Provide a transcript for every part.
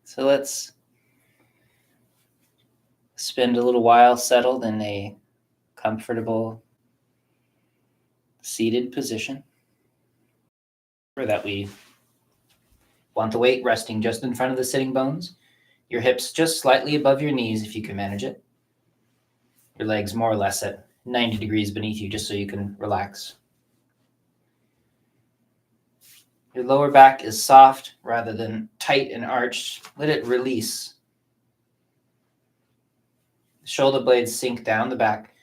So let's spend a little while settled in a comfortable seated position. Remember that we want the weight resting just in front of the sitting bones, your hips just slightly above your knees if you can manage it, your legs more or less at 90 degrees beneath you just so you can relax. Your lower back is soft rather than tight and arched. Let it release. The shoulder blades sink down the back.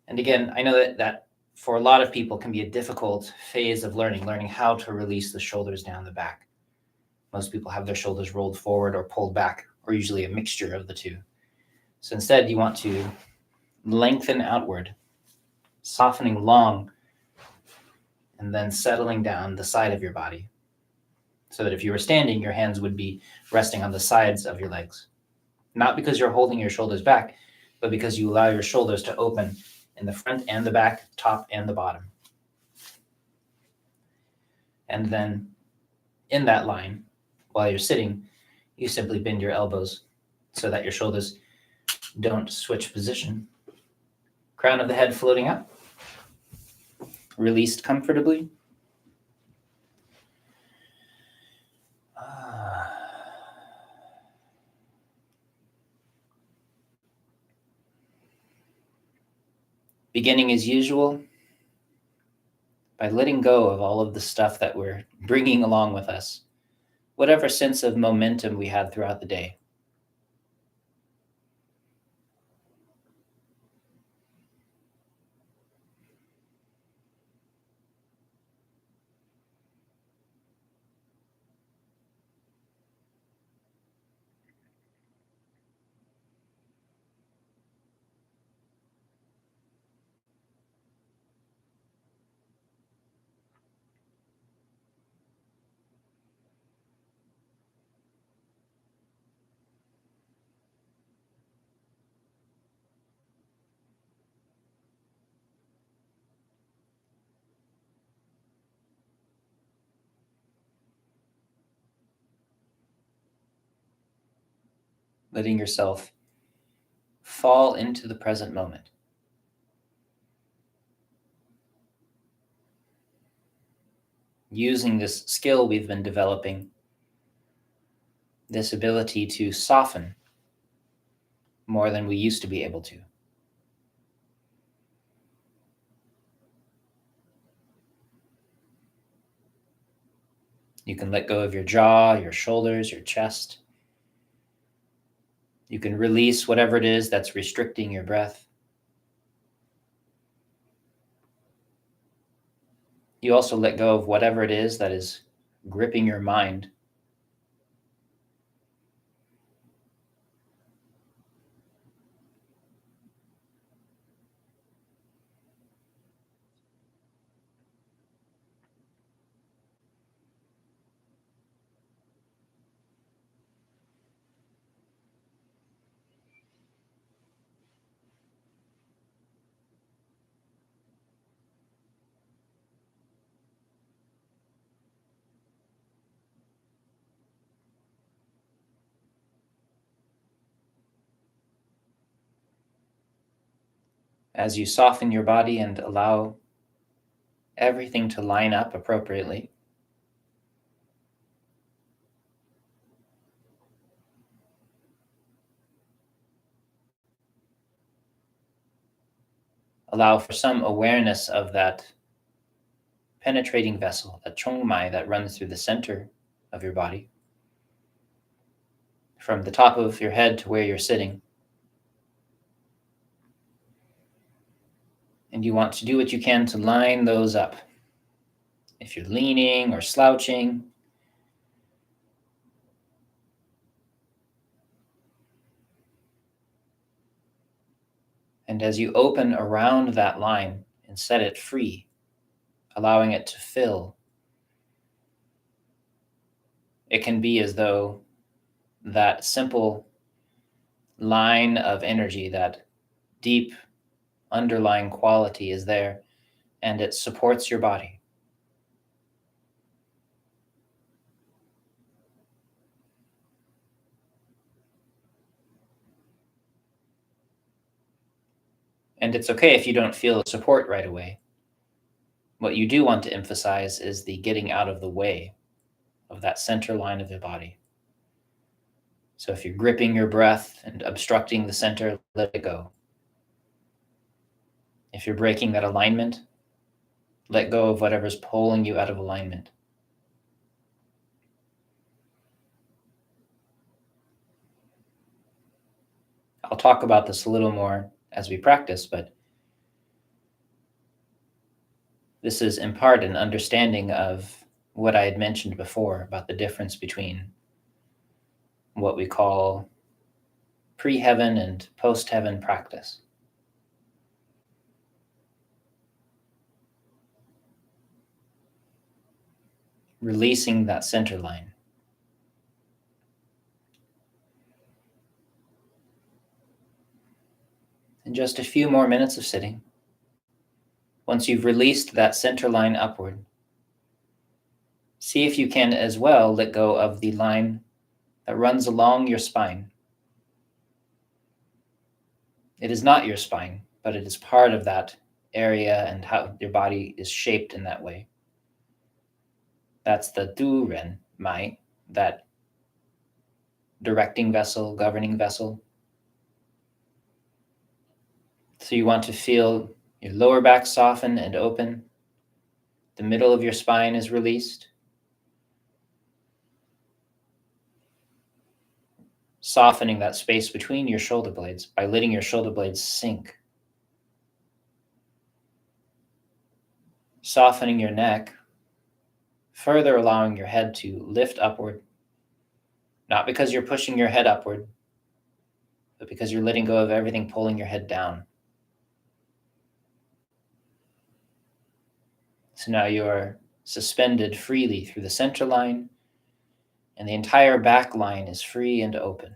And again, I know that for a lot of people can be a difficult phase of learning how to release the shoulders down the back. Most people have their shoulders rolled forward or pulled back, or usually a mixture of the two. So instead, you want to lengthen outward, softening long, and then settling down the side of your body. So that if you were standing, your hands would be resting on the sides of your legs. Not because you're holding your shoulders back, but because you allow your shoulders to open in the front and the back, top and the bottom. And then in that line, while you're sitting, you simply bend your elbows so that your shoulders don't switch position. Crown of the head floating up, released comfortably. Beginning as usual by letting go of all of the stuff that we're bringing along with us, whatever sense of momentum we had throughout the day. Letting yourself fall into the present moment. Using this skill we've been developing, this ability to soften more than we used to be able to. You can let go of your jaw, your shoulders, your chest. You can release whatever it is that's restricting your breath. You also let go of whatever it is that is gripping your mind. As you soften your body and allow everything to line up appropriately, allow for some awareness of that penetrating vessel, that chongmai that runs through the center of your body, from the top of your head to where you're sitting. And you want to do what you can to line those up. If you're leaning or slouching, and as you open around that line and set it free, allowing it to fill, it can be as though that simple line of energy, that deep underlying quality is there, and it supports your body. And it's okay if you don't feel support right away. What you do want to emphasize is the getting out of the way of that center line of the body. So if you're gripping your breath and obstructing the center, let it go. If you're breaking that alignment, let go of whatever's pulling you out of alignment. I'll talk about this a little more as we practice, but this is in part an understanding of what I had mentioned before about the difference between what we call pre-heaven and post-heaven practice. Releasing that center line. In just a few more minutes of sitting, once you've released that center line upward, see if you can as well let go of the line that runs along your spine. It is not your spine, but it is part of that area and how your body is shaped in that way. That's the Du Ren Mai, that directing vessel, governing vessel. So you want to feel your lower back soften and open. The middle of your spine is released. Softening that space between your shoulder blades by letting your shoulder blades sink. Softening your neck, further allowing your head to lift upward, not because you're pushing your head upward, but because you're letting go of everything pulling your head down. So now you're suspended freely through the center line, and the entire back line is free and open.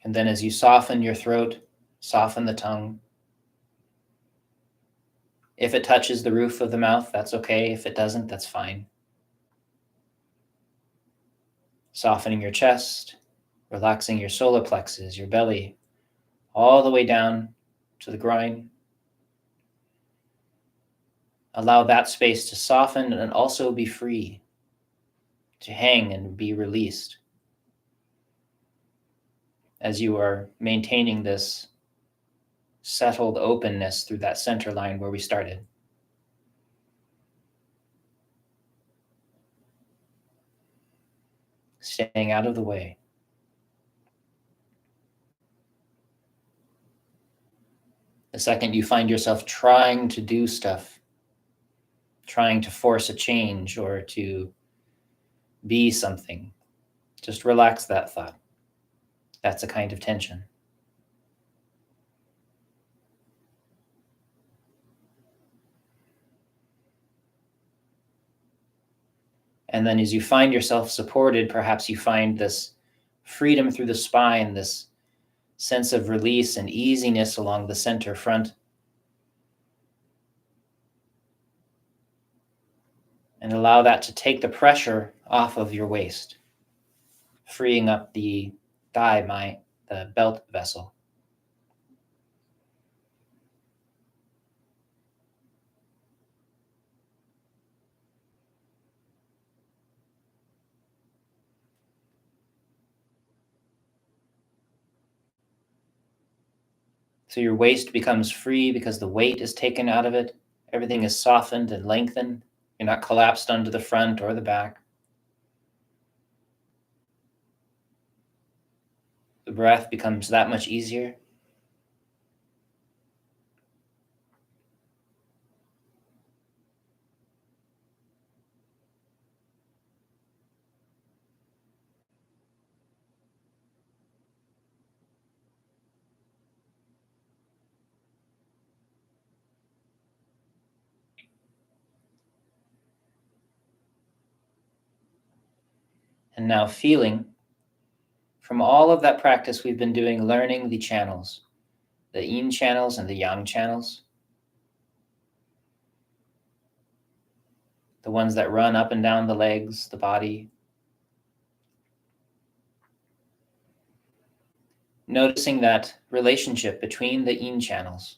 And then as you soften your throat, soften the tongue. If it touches the roof of the mouth, that's okay. If it doesn't, that's fine. Softening your chest, relaxing your solar plexus, your belly, all the way down to the groin. Allow that space to soften and also be free, to hang and be released as you are maintaining this settled openness through that center line where we started. Staying out of the way. The second you find yourself trying to do stuff, trying to force a change or to be something, just relax that thought. That's a kind of tension. And then as you find yourself supported, perhaps you find this freedom through the spine, this sense of release and easiness along the center front. And allow that to take the pressure off of your waist, freeing up the thigh, the belt vessel. So your waist becomes free because the weight is taken out of it. Everything is softened and lengthened. You're not collapsed onto the front or the back. The breath becomes that much easier. And now feeling from all of that practice we've been doing, learning the channels, the yin channels and the yang channels, the ones that run up and down the legs, the body. noticing that relationship between the yin channels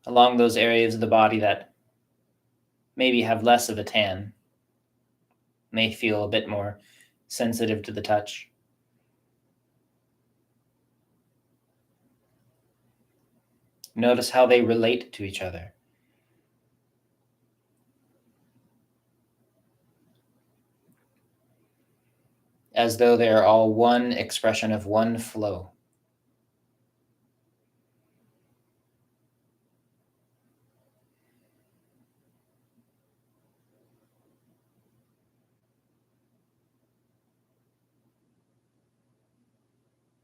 along those areas of the body that maybe have less of a tan, may feel a bit more sensitive to the touch. Notice how they relate to each other. As though they are all one expression of one flow.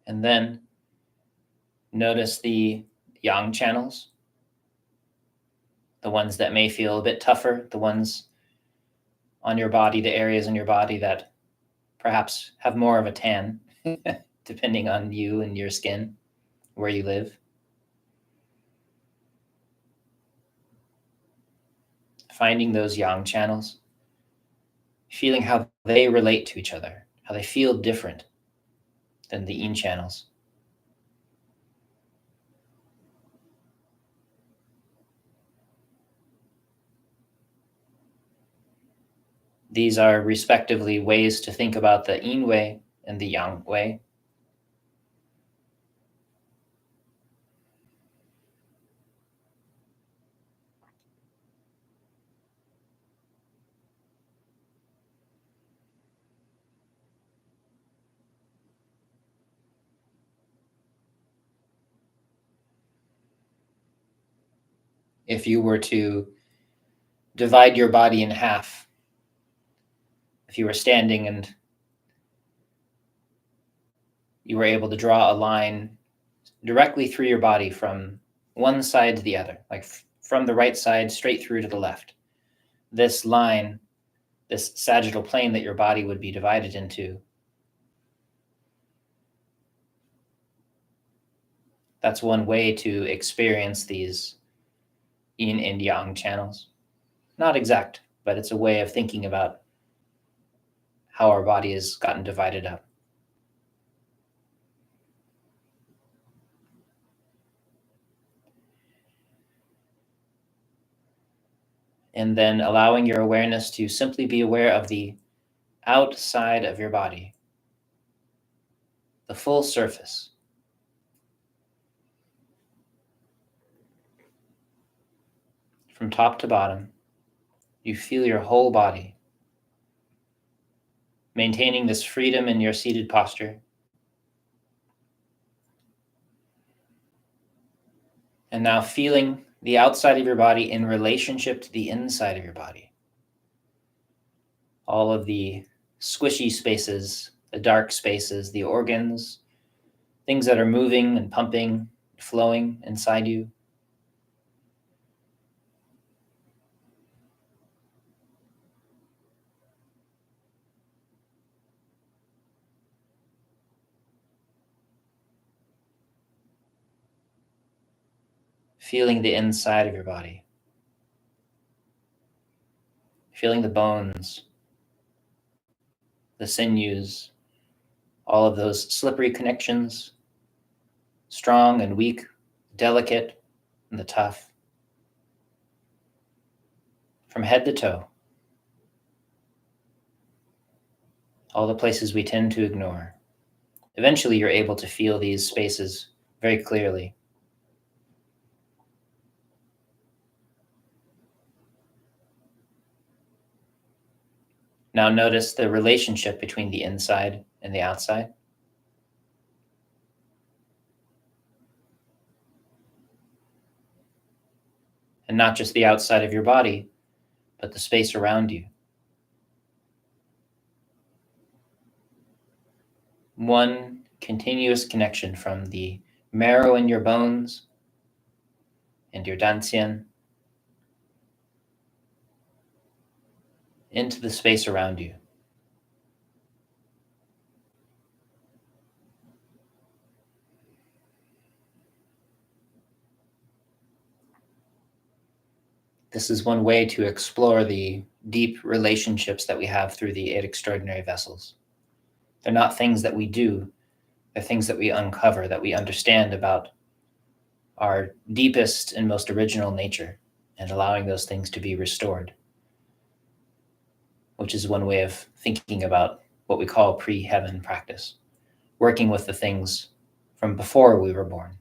And then notice the yang channels, the ones that may feel a bit tougher, the ones on your body, the areas in your body that perhaps have more of a tan, depending on you and your skin, where you live. Finding those yang channels, feeling how they relate to each other, how they feel different than the yin channels. These are respectively ways to think about the yin way and the yang way. If you were to divide your body in half, if you were standing and you were able to draw a line directly through your body from one side to the other, like from the right side straight through to the left, this line, this sagittal plane that your body would be divided into, that's one way to experience these yin and yang channels. Not exact, but it's a way of thinking about how our body has gotten divided up. And then allowing your awareness to simply be aware of the outside of your body, the full surface. From top to bottom, you feel your whole body, maintaining this freedom in your seated posture. And now feeling the outside of your body in relationship to the inside of your body. All of the squishy spaces, the dark spaces, the organs, things that are moving and pumping, flowing inside you. Feeling the inside of your body. Feeling the bones, the sinews, all of those slippery connections, strong and weak, delicate and the tough. From head to toe, all the places we tend to ignore. Eventually, you're able to feel these spaces very clearly. Now notice the relationship between the inside and the outside. And not just the outside of your body, but the space around you. One continuous connection from the marrow in your bones and your dantian into the space around you. This is one way to explore the deep relationships that we have through the 8 extraordinary vessels. They're not things that we do. They're things that we uncover, that we understand about our deepest and most original nature, and allowing those things to be restored, which is one way of thinking about what we call pre-heaven practice, working with the things from before we were born.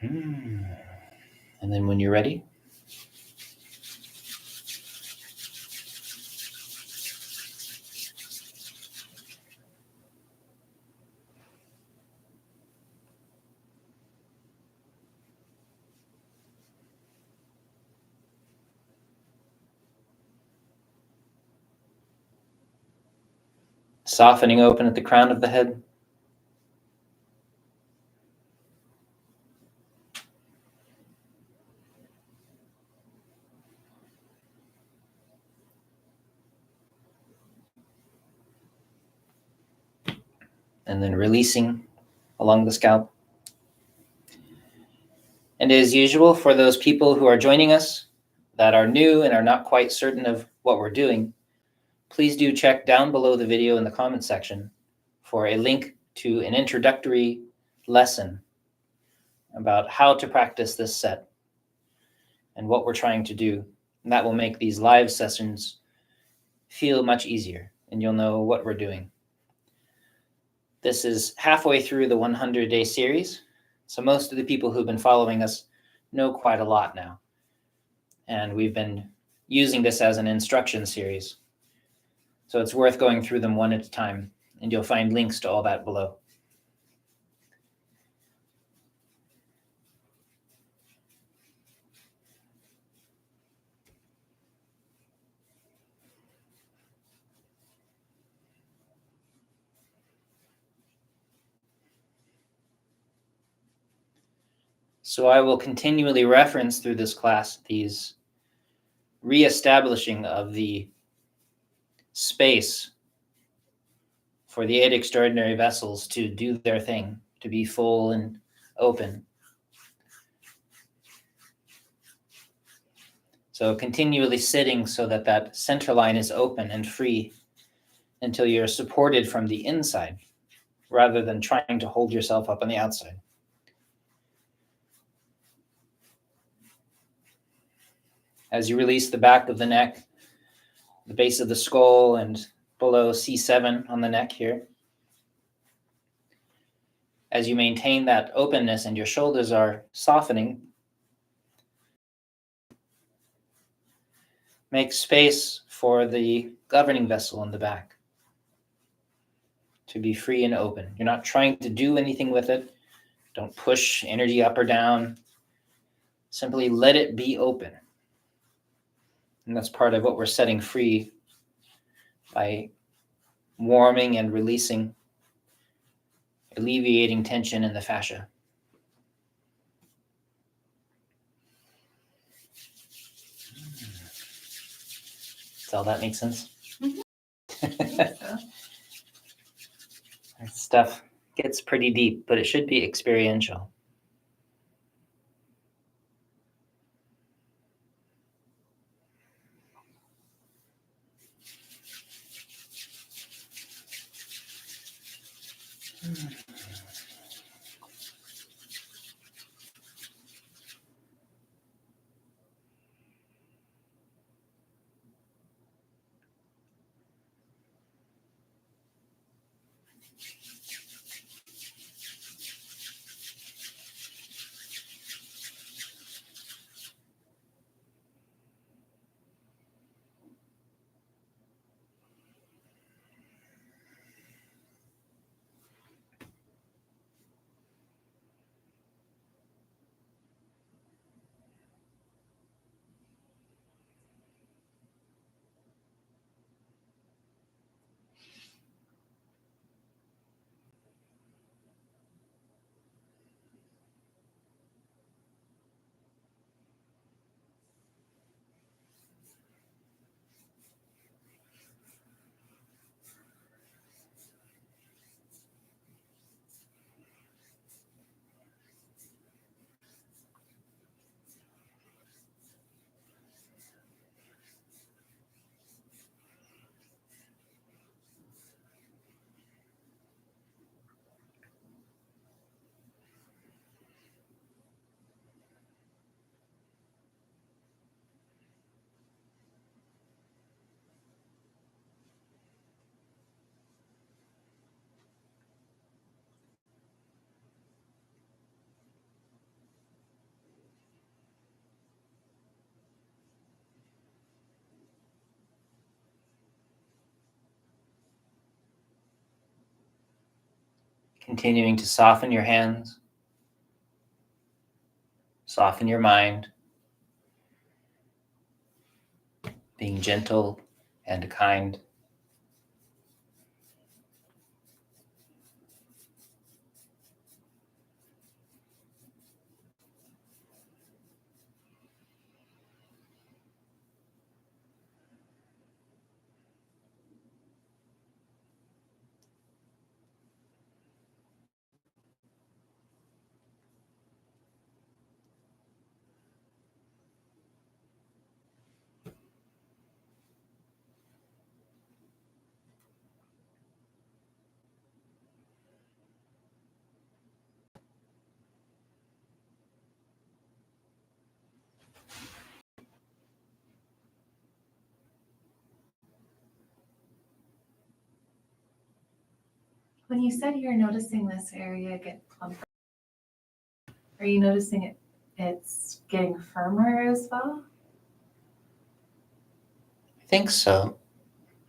And then when you're ready, softening open at the crown of the head. And then releasing along the scalp. And as usual, for those people who are joining us that are new and are not quite certain of what we're doing, please do check down below the video in the comment section for a link to an introductory lesson about how to practice this set and what we're trying to do. And that will make these live sessions feel much easier, and you'll know what we're doing. This is halfway through the 100-day series, so most of the people who've been following us know quite a lot now. And we've been using this as an instruction series. So it's worth going through them one at a time, and you'll find links to all that below. So I will continually reference through this class these reestablishing of the space for the 8 extraordinary vessels to do their thing, to be full and open. So continually sitting so that that center line is open and free until you're supported from the inside, rather than trying to hold yourself up on the outside. As you release the back of the neck, the base of the skull, and below C7 on the neck here, as you maintain that openness and your shoulders are softening, make space for the governing vessel in the back to be free and open. You're not trying to do anything with it. Don't push energy up or down. Simply let it be open. And that's part of what we're setting free by warming and releasing, alleviating tension in the fascia. Does all that make sense? Mm-hmm. Stuff gets pretty deep, but it should be experiential. Continuing to soften your hands, soften your mind, being gentle and kind. When you said you're noticing this area get plumper, are you noticing it's getting firmer as well? I think so.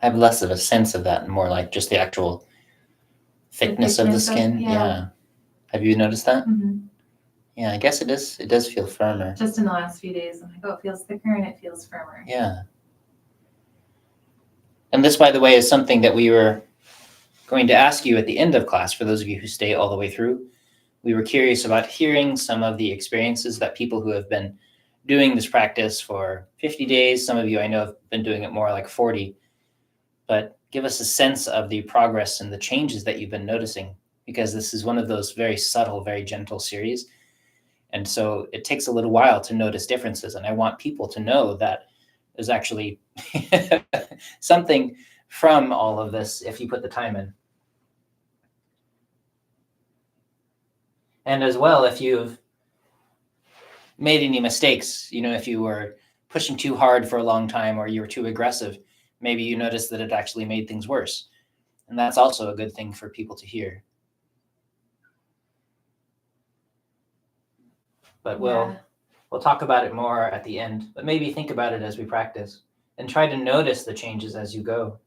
I have less of a sense of that and more like just the actual thickness of the skin. Yeah. Have you noticed that? Mm-hmm. Yeah, I guess it is. It does feel firmer. Just in the last few days, I'm like, oh, it feels thicker and it feels firmer. Yeah. And this, by the way, is something that we were going to ask you at the end of class. For those of you who stay all the way through, we were curious about hearing some of the experiences that people who have been doing this practice for 50 days, some of you I know have been doing it more like 40, but give us a sense of the progress and the changes that you've been noticing, because this is one of those very subtle, very gentle series. And so it takes a little while to notice differences. And I want people to know that there's actually something from all of this if you put the time in. And as well, if you've made any mistakes, if you were pushing too hard for a long time or you were too aggressive, maybe you noticed that it actually made things worse. And that's also a good thing for people to hear. But we'll talk about it more at the end, but maybe think about it as we practice and try to notice the changes as you go.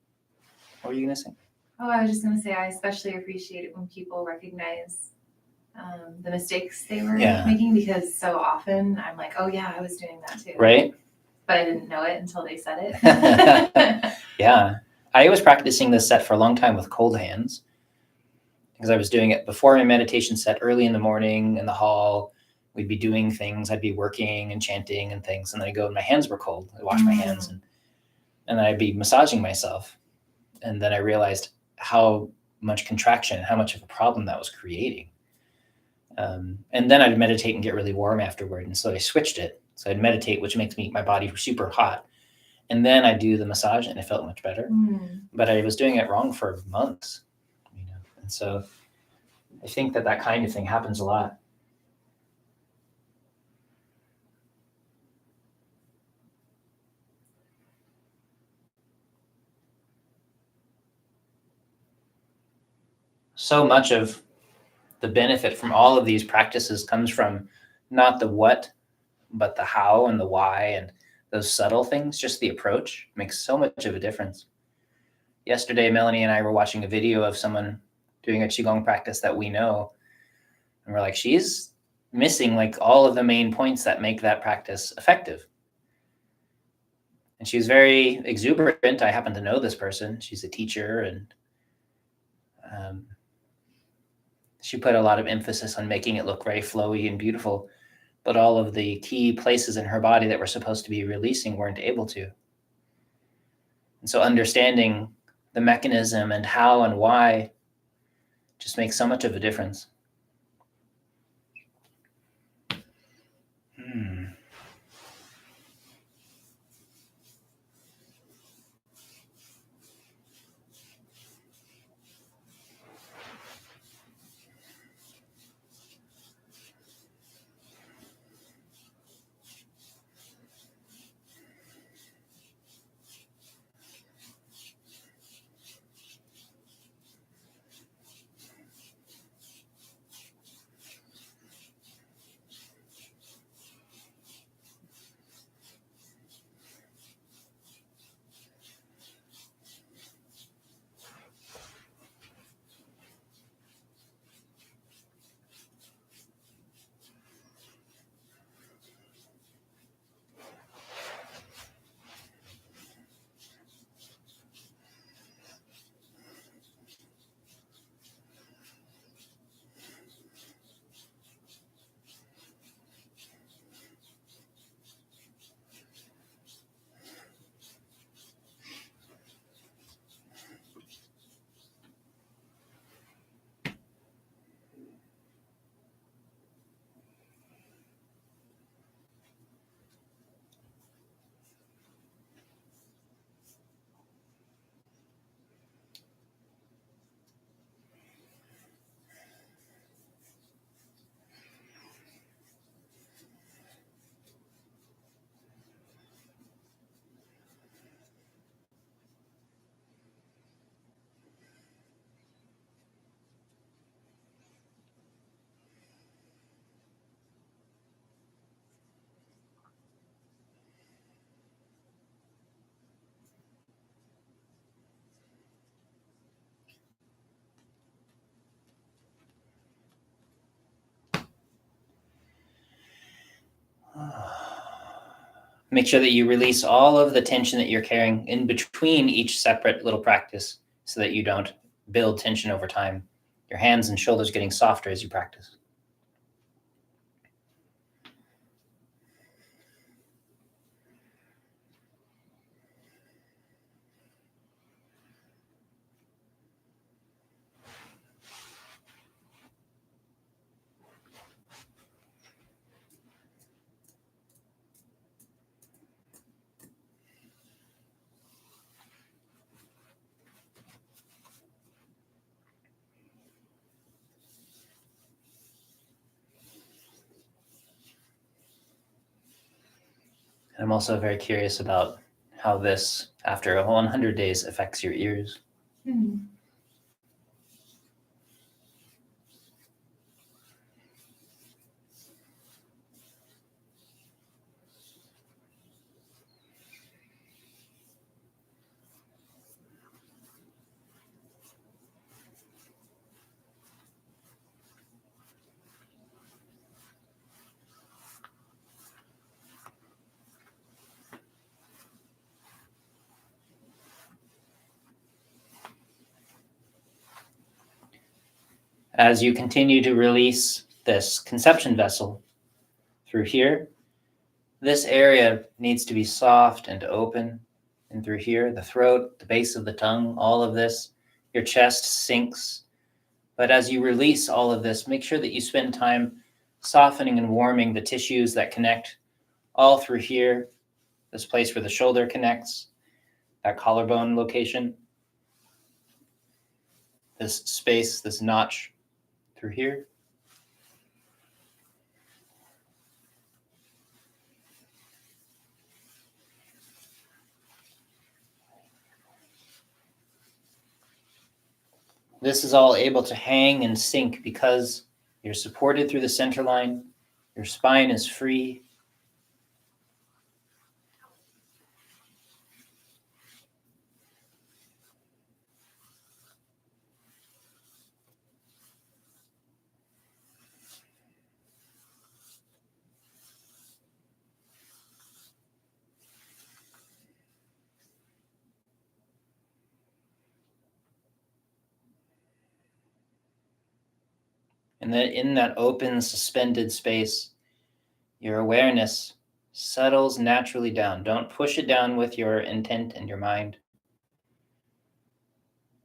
What were you going to say? Oh, I was just going to say, I especially appreciate it when people recognize the mistakes they were making, because so often I'm like, oh yeah, I was doing that too. Right. But I didn't know it until they said it. Yeah. I was practicing this set for a long time with cold hands because I was doing it before my meditation set early in the morning in the hall. We'd be doing things. I'd be working and chanting and things. And then I'd go and my hands were cold. I'd wash my hands and then I'd be massaging myself. And then I realized how much contraction, how much of a problem that was creating. And then I'd meditate and get really warm afterward. And so I switched it. So I'd meditate, which makes my body super hot. And then I'd do the massage and it felt much better. But I was doing it wrong for months. And so I think that kind of thing happens a lot. So much of the benefit from all of these practices comes from not the what, but the how and the why, and those subtle things. Just the approach makes so much of a difference. Yesterday, Melanie and I were watching a video of someone doing a Qigong practice that we know. And we're like, she's missing like all of the main points that make that practice effective. And she's very exuberant. I happen to know this person. She's a teacher, and she put a lot of emphasis on making it look very flowy and beautiful, but all of the key places in her body that were supposed to be releasing weren't able to. And so understanding the mechanism and how and why just makes so much of a difference. Make sure that you release all of the tension that you're carrying in between each separate little practice so that you don't build tension over time. Your hands and shoulders getting softer as you practice. I'm also very curious about how this, after 100 days, affects your ears. As you continue to release this conception vessel through here, this area needs to be soft and open. And through here, the throat, the base of the tongue, all of this, your chest sinks. But as you release all of this, make sure that you spend time softening and warming the tissues that connect all through here, this place where the shoulder connects, that collarbone location, this space, this notch through here. This is all able to hang and sink because you're supported through the center line. Your spine is free. And then in that open, suspended space, your awareness settles naturally down. Don't push it down with your intent and your mind.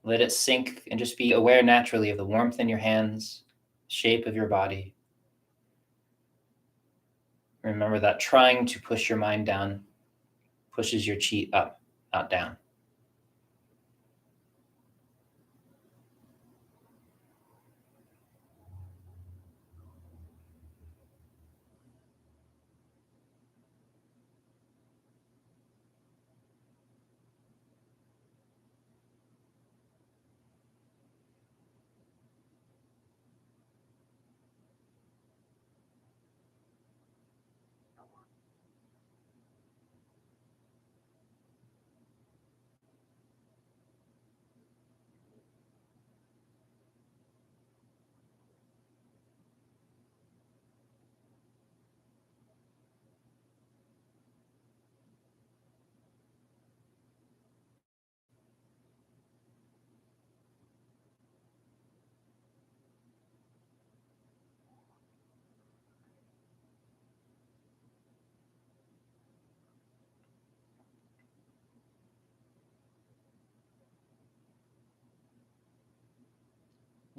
Let it sink and just be aware naturally of the warmth in your hands, shape of your body. Remember that trying to push your mind down pushes your chi up, not down.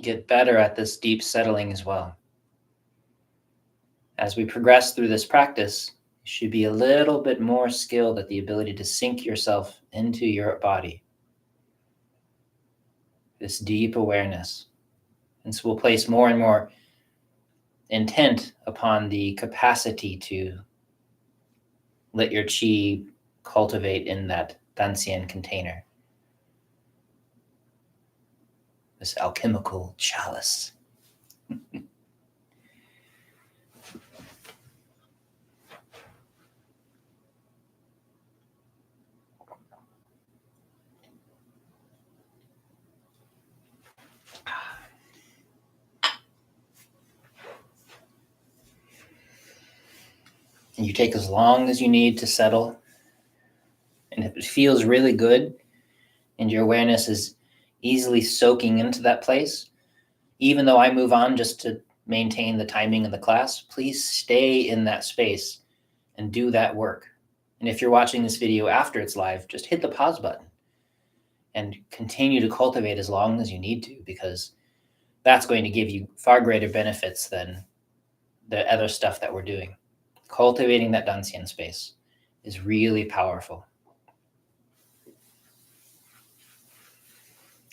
Get better at this deep settling as well. As we progress through this practice, you should be a little bit more skilled at the ability to sink yourself into your body. This deep awareness. And so we'll place more and more intent upon the capacity to let your chi cultivate in that Danxian container. This alchemical chalice. And you take as long as you need to settle. And if it feels really good and your awareness is easily soaking into that place, even though I move on just to maintain the timing of the class, please stay in that space and do that work. And if you're watching this video after it's live, just hit the pause button and continue to cultivate as long as you need to, because that's going to give you far greater benefits than the other stuff that we're doing. Cultivating that Dansyan space is really powerful.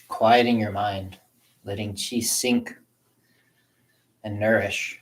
Quieting your mind, letting Qi sink and nourish.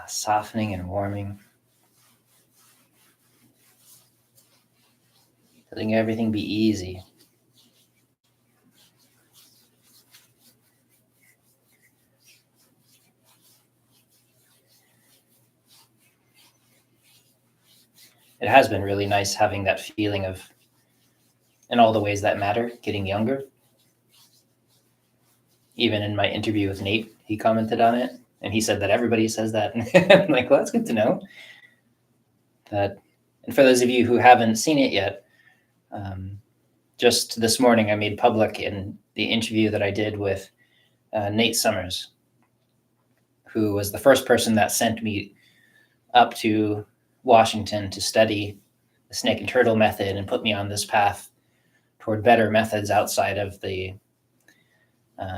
Softening and warming. Letting everything be easy. It has been really nice having that feeling of, in all the ways that matter, getting younger. Even in my interview with Nate, he commented on it, and he said that everybody says that. I'm like, well, that's good to know. And for those of you who haven't seen it yet, just this morning I made public in the interview that I did with Nate Summers, who was the first person that sent me up to Washington to study the snake and turtle method and put me on this path toward better methods outside of the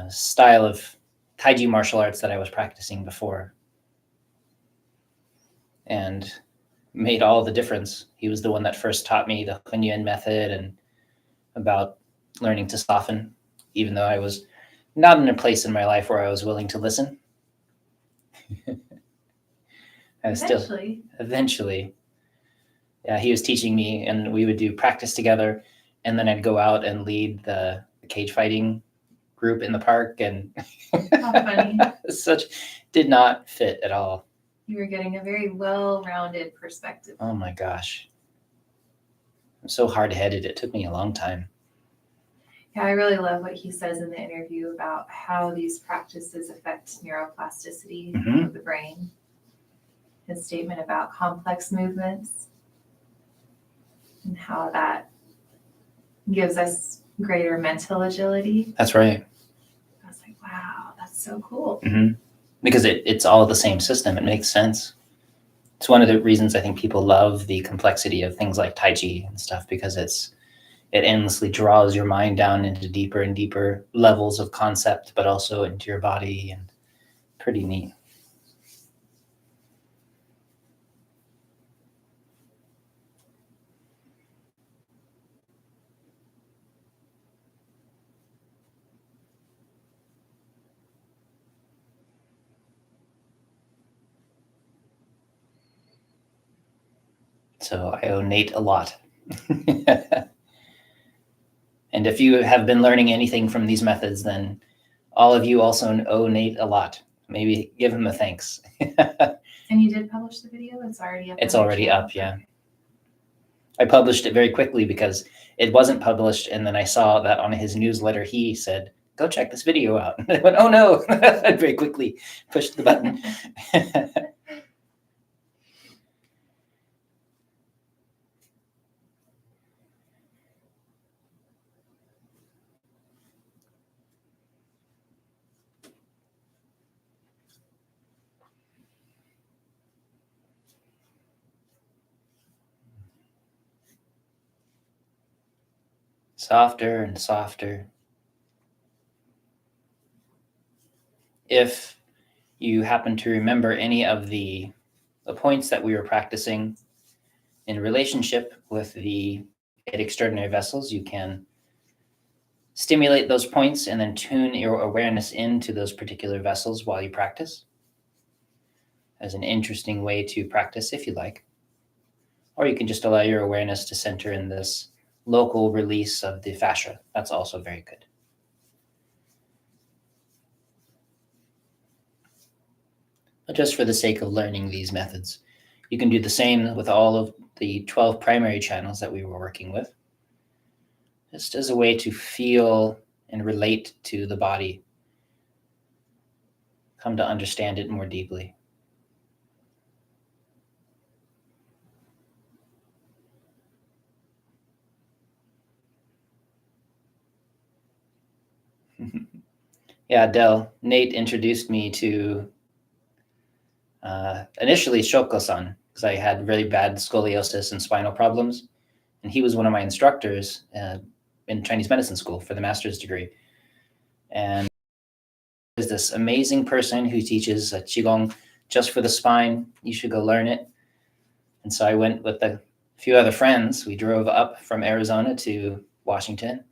style of Taiji martial arts that I was practicing before. And made all the difference. He was the one that first taught me the Hunyuan method and about learning to soften, even though I was not in a place in my life where I was willing to listen. Eventually. Yeah, he was teaching me, and we would do practice together, and then I'd go out and lead the cage fighting group in the park, and how funny. Did not fit at all. You were getting a very well-rounded perspective. Oh my gosh. I'm so hard-headed. It took me a long time. Yeah, I really love what he says in the interview about how these practices affect neuroplasticity of the brain. His statement about complex movements and how that gives us greater mental agility. That's right. I was like, wow, that's so cool. Because it's all the same system. It makes sense. It's one of the reasons I think people love the complexity of things like Tai Chi and stuff, because it endlessly draws your mind down into deeper and deeper levels of concept, but also into your body, and pretty neat. So I owe Nate a lot. And if you have been learning anything from these methods, then all of you also owe Nate a lot. Maybe give him a thanks. And you did publish the video? It's already up? It's already up, yeah. I published it very quickly because it wasn't published, and then I saw that on his newsletter he said, go check this video out. And I went, oh no. I very quickly pushed the button. Softer and softer. If you happen to remember any of the points that we were practicing in relationship with the 8 extraordinary vessels, you can stimulate those points and then tune your awareness into those particular vessels while you practice, as an interesting way to practice if you like. Or you can just allow your awareness to center in this local release of the fascia. That's also very good. But just for the sake of learning these methods, you can do the same with all of the 12 primary channels that we were working with, just as a way to feel and relate to the body, come to understand it more deeply. Yeah, Nate introduced me to initially Shoko-san, because I had really bad scoliosis and spinal problems. And he was one of my instructors in Chinese medicine school for the master's degree. And is this amazing person who teaches Qigong just for the spine. You should go learn it. And so I went with a few other friends. We drove up from Arizona to Washington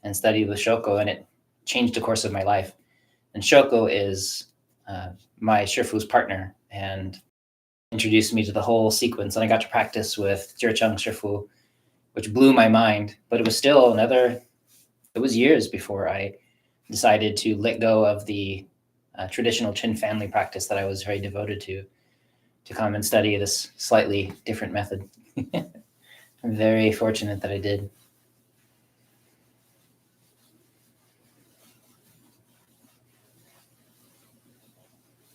and studied with Shoko, and it changed the course of my life. And Shoko is my Shifu's partner and introduced me to the whole sequence. And I got to practice with ZhiCheng Shifu, which blew my mind. But it was still it was years before I decided to let go of the traditional Chin family practice that I was very devoted to come and study this slightly different method. I'm very fortunate that I did.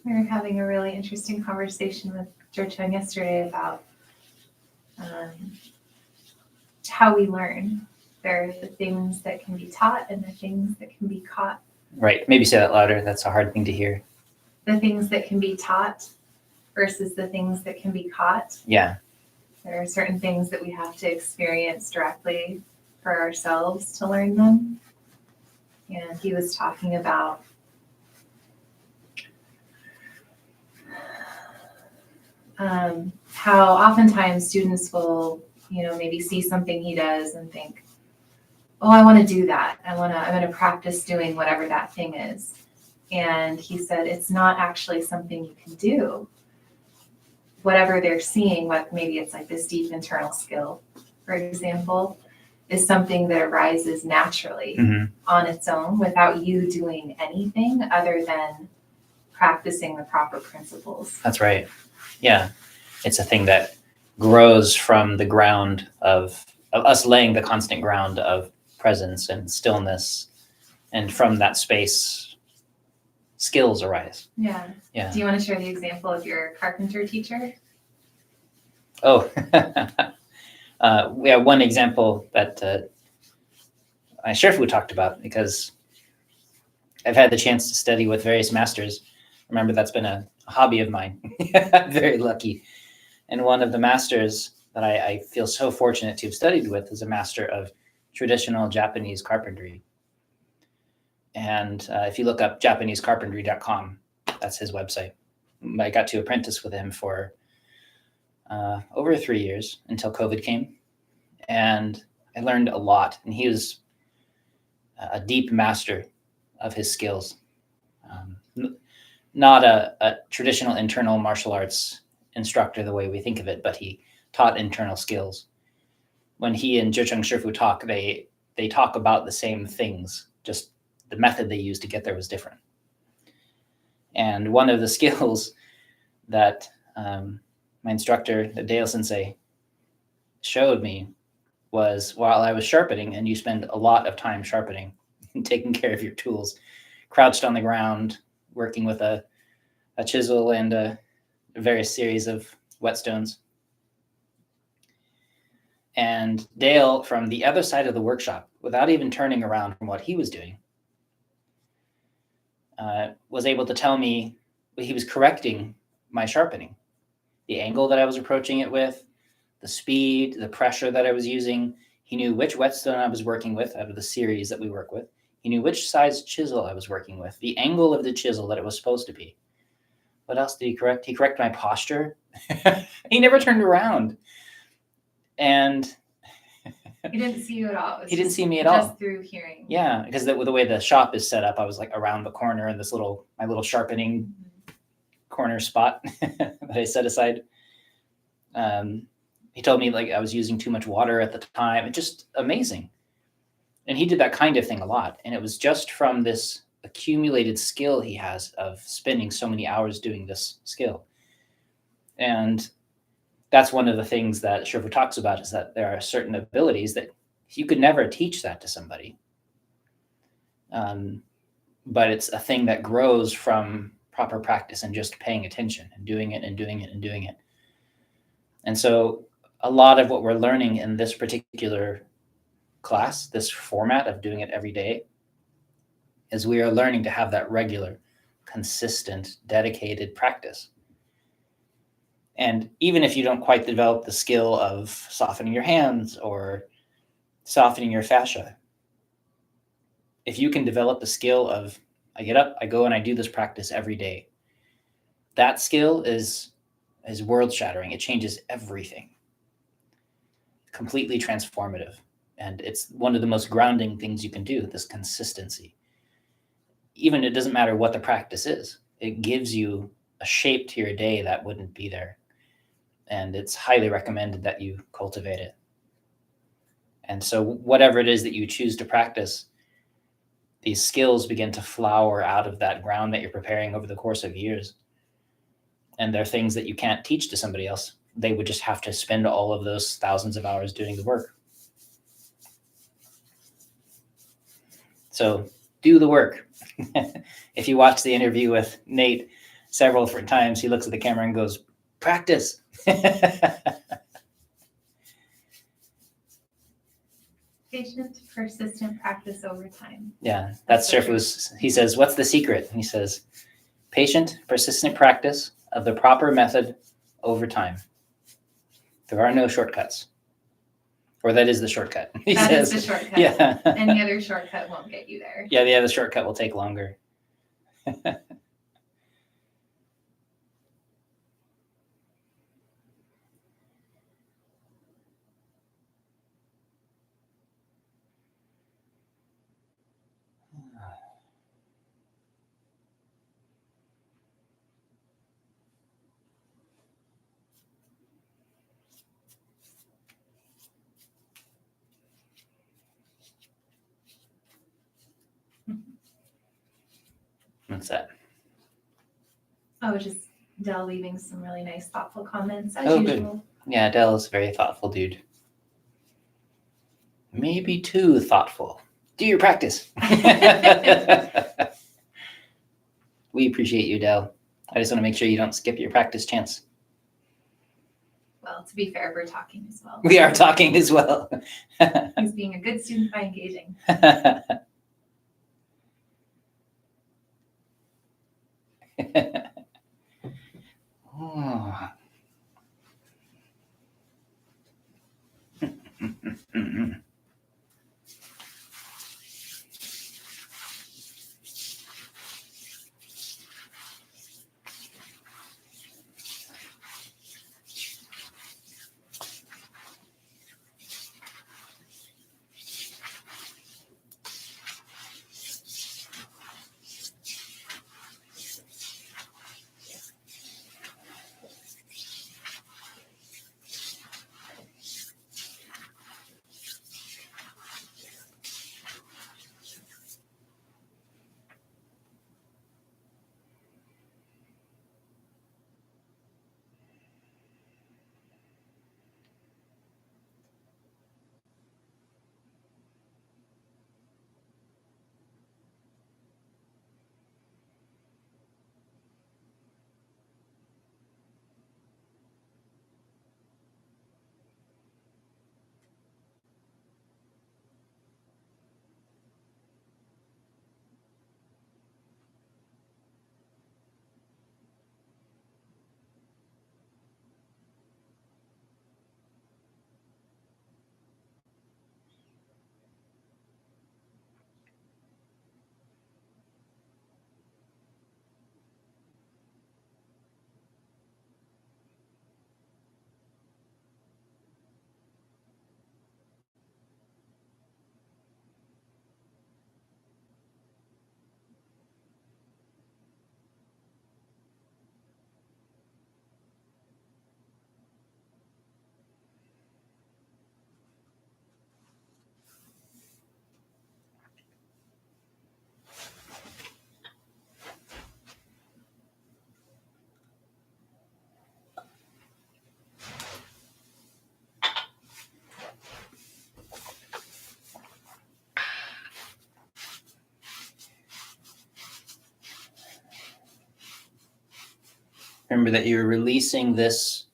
We were having a really interesting conversation with ZhiCheng yesterday about how we learn. There are the things that can be taught and the things that can be caught. Right. Maybe say that louder. That's a hard thing to hear. The things that can be taught versus the things that can be caught. Yeah. There are certain things that we have to experience directly for ourselves to learn them. And he was talking about how oftentimes students will, maybe see something he does and think, oh, I want to do that. I'm going to practice doing whatever that thing is. And he said, it's not actually something you can do. Whatever they're seeing, maybe it's like this deep internal skill, for example, is something that arises naturally on its own without you doing anything other than practicing the proper principles. That's right. Yeah. It's a thing that grows from the ground of us laying the constant ground of presence and stillness. And from that space, skills arise. Yeah. Do you want to share the example of your carpenter teacher? Oh, we have one example that my Shifu talked about, because I've had the chance to study with various masters. Remember, that's been a hobby of mine. Very lucky. And one of the masters that I feel so fortunate to have studied with is a master of traditional Japanese carpentry. And if you look up JapaneseCarpentry.com, that's his website. I got to apprentice with him for over 3 years until COVID came. And I learned a lot. And he was a deep master of his skills. Not a traditional internal martial arts instructor the way we think of it, but he taught internal skills. When he and ZhiCheng Shifu talk, they talk about the same things, just the method they used to get there was different. And one of the skills that my instructor, the Dale Sensei, showed me was, while I was sharpening, and you spend a lot of time sharpening and taking care of your tools, crouched on the ground, working with a chisel and a various series of whetstones. And Dale, from the other side of the workshop, without even turning around from what he was doing, was able to tell me he was correcting my sharpening, the angle that I was approaching it with, the speed, the pressure that I was using. He knew which whetstone I was working with out of the series that we work with. He knew which size chisel I was working with, the angle of the chisel that it was supposed to be. What else did he correct? He corrected my posture. He never turned around. And he didn't see you at all. He didn't see me at all. Just through hearing. Yeah, because the way the shop is set up, I was like around the corner in this my little sharpening corner spot that I set aside. He told me like I was using too much water at the time. It's just amazing. And he did that kind of thing a lot. And it was just from this accumulated skill he has of spending so many hours doing this skill. And that's one of the things that Shifu talks about, is that there are certain abilities that you could never teach that to somebody. But it's a thing that grows from proper practice and just paying attention and doing it and doing it and doing it. And so a lot of what we're learning in this particular class, this format of doing it every day, is we are learning to have that regular, consistent, dedicated practice. And even if you don't quite develop the skill of softening your hands or softening your fascia, if you can develop the skill of, I get up, I go and I do this practice every day, that skill is world shattering. It changes everything. Completely transformative. And it's one of the most grounding things you can do, this consistency. Even it doesn't matter what the practice is. It gives you a shape to your day that wouldn't be there. And it's highly recommended that you cultivate it. And so whatever it is that you choose to practice, these skills begin to flower out of that ground that you're preparing over the course of years. And they're things that you can't teach to somebody else. They would just have to spend all of those thousands of hours doing the work. So do the work. If you watch the interview with Nate several different times, he looks at the camera and goes, practice. Patient, persistent practice over time. Yeah, that's Shifu's. He says, what's the secret? He says, patient, persistent practice of the proper method over time. There are no shortcuts. Or that is the shortcut. That is the shortcut. Yeah. Any other shortcut won't get you there. Yeah, the other shortcut will take longer. What's that? Oh, just Del leaving some really nice, thoughtful comments as Oh, usual. good. Yeah, Del is a very thoughtful dude. Maybe too thoughtful. Do your practice. We appreciate you, Del. I just want to make sure you don't skip your practice chance. Well, to be fair, we're talking as well. We are talking as well. He's being a good student by engaging. Oh. Remember that you're releasing this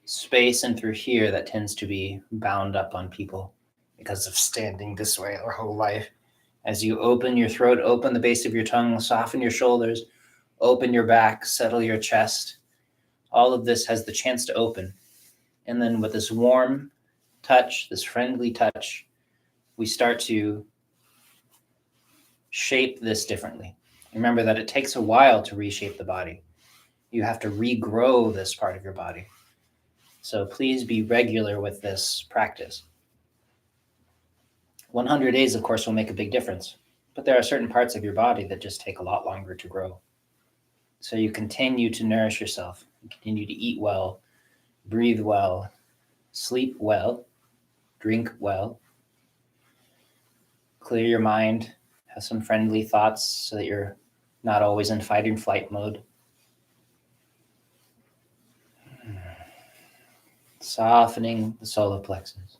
space and through here that tends to be bound up on people because of standing this way their whole life. As you open your throat, open the base of your tongue, soften your shoulders, open your back, settle your chest. All of this has the chance to open. And then with this warm touch, this friendly touch, we start to shape this differently. Remember that it takes a while to reshape the body. You have to regrow this part of your body. So please be regular with this practice. 100 days, of course, will make a big difference, but there are certain parts of your body that just take a lot longer to grow. So you continue to nourish yourself, continue to eat well, breathe well, sleep well, drink well, clear your mind, have some friendly thoughts so that you're not always in fight and flight mode. Softening the solar plexus.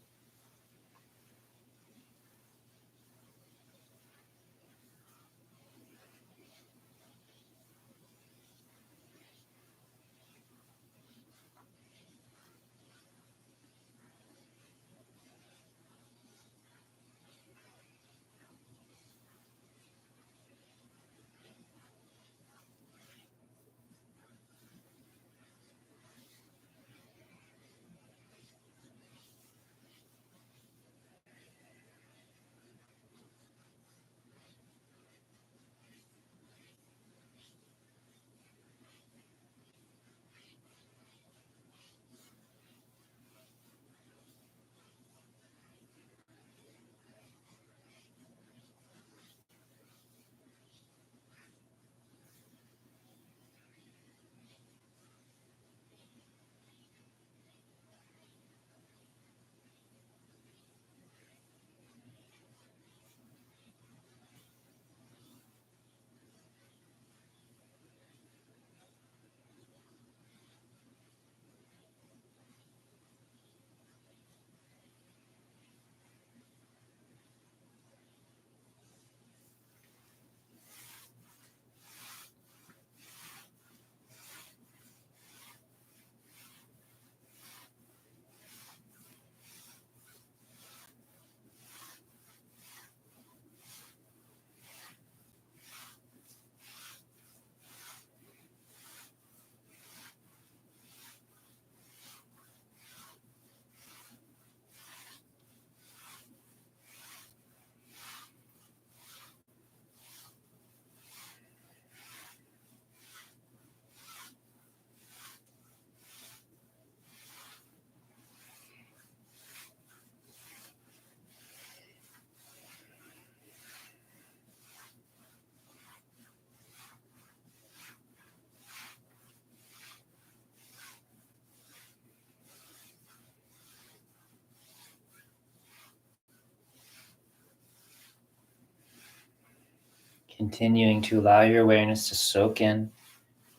Continuing to allow your awareness to soak in,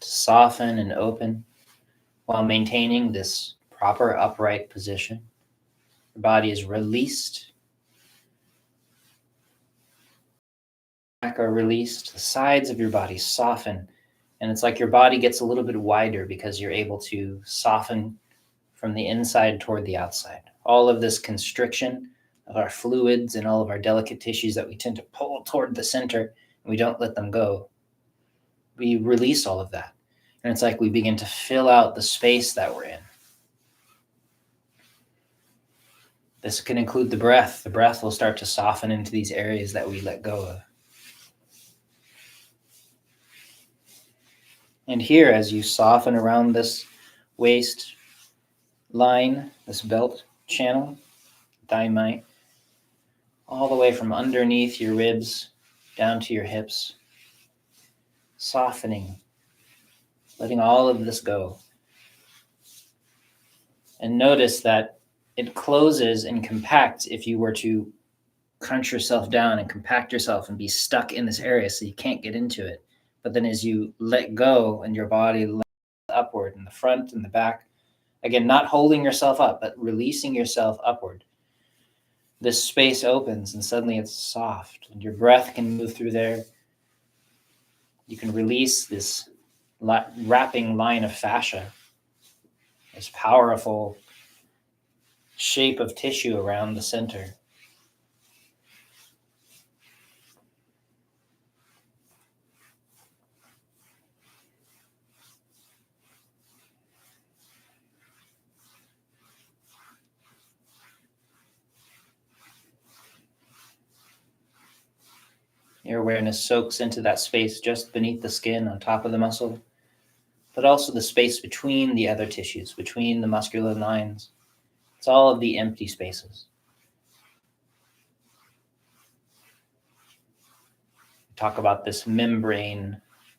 to soften and open while maintaining this proper upright position. Your body is released. Back are released. The sides of your body soften. And it's like your body gets a little bit wider because you're able to soften from the inside toward the outside. All of this constriction of our fluids and all of our delicate tissues that we tend to pull toward the center, and we don't let them go. We release all of that. And it's like we begin to fill out the space that we're in. This can include the breath. The breath will start to soften into these areas that we let go of. And here, as you soften around this waist line, this belt channel, thigh, all the way from underneath your ribs down to your hips, softening, letting all of this go. And notice that it closes and compacts if you were to crunch yourself down and compact yourself and be stuck in this area so you can't get into it. But then as you let go and your body lets upward in the front and the back, again, not holding yourself up, but releasing yourself upward, this space opens and suddenly it's soft and your breath can move through there. You can release this wrapping line of fascia, this powerful shape of tissue around the center. Your awareness soaks into that space just beneath the skin on top of the muscle, but also the space between the other tissues, between the muscular lines. It's all of the empty spaces. Talk about this membrane,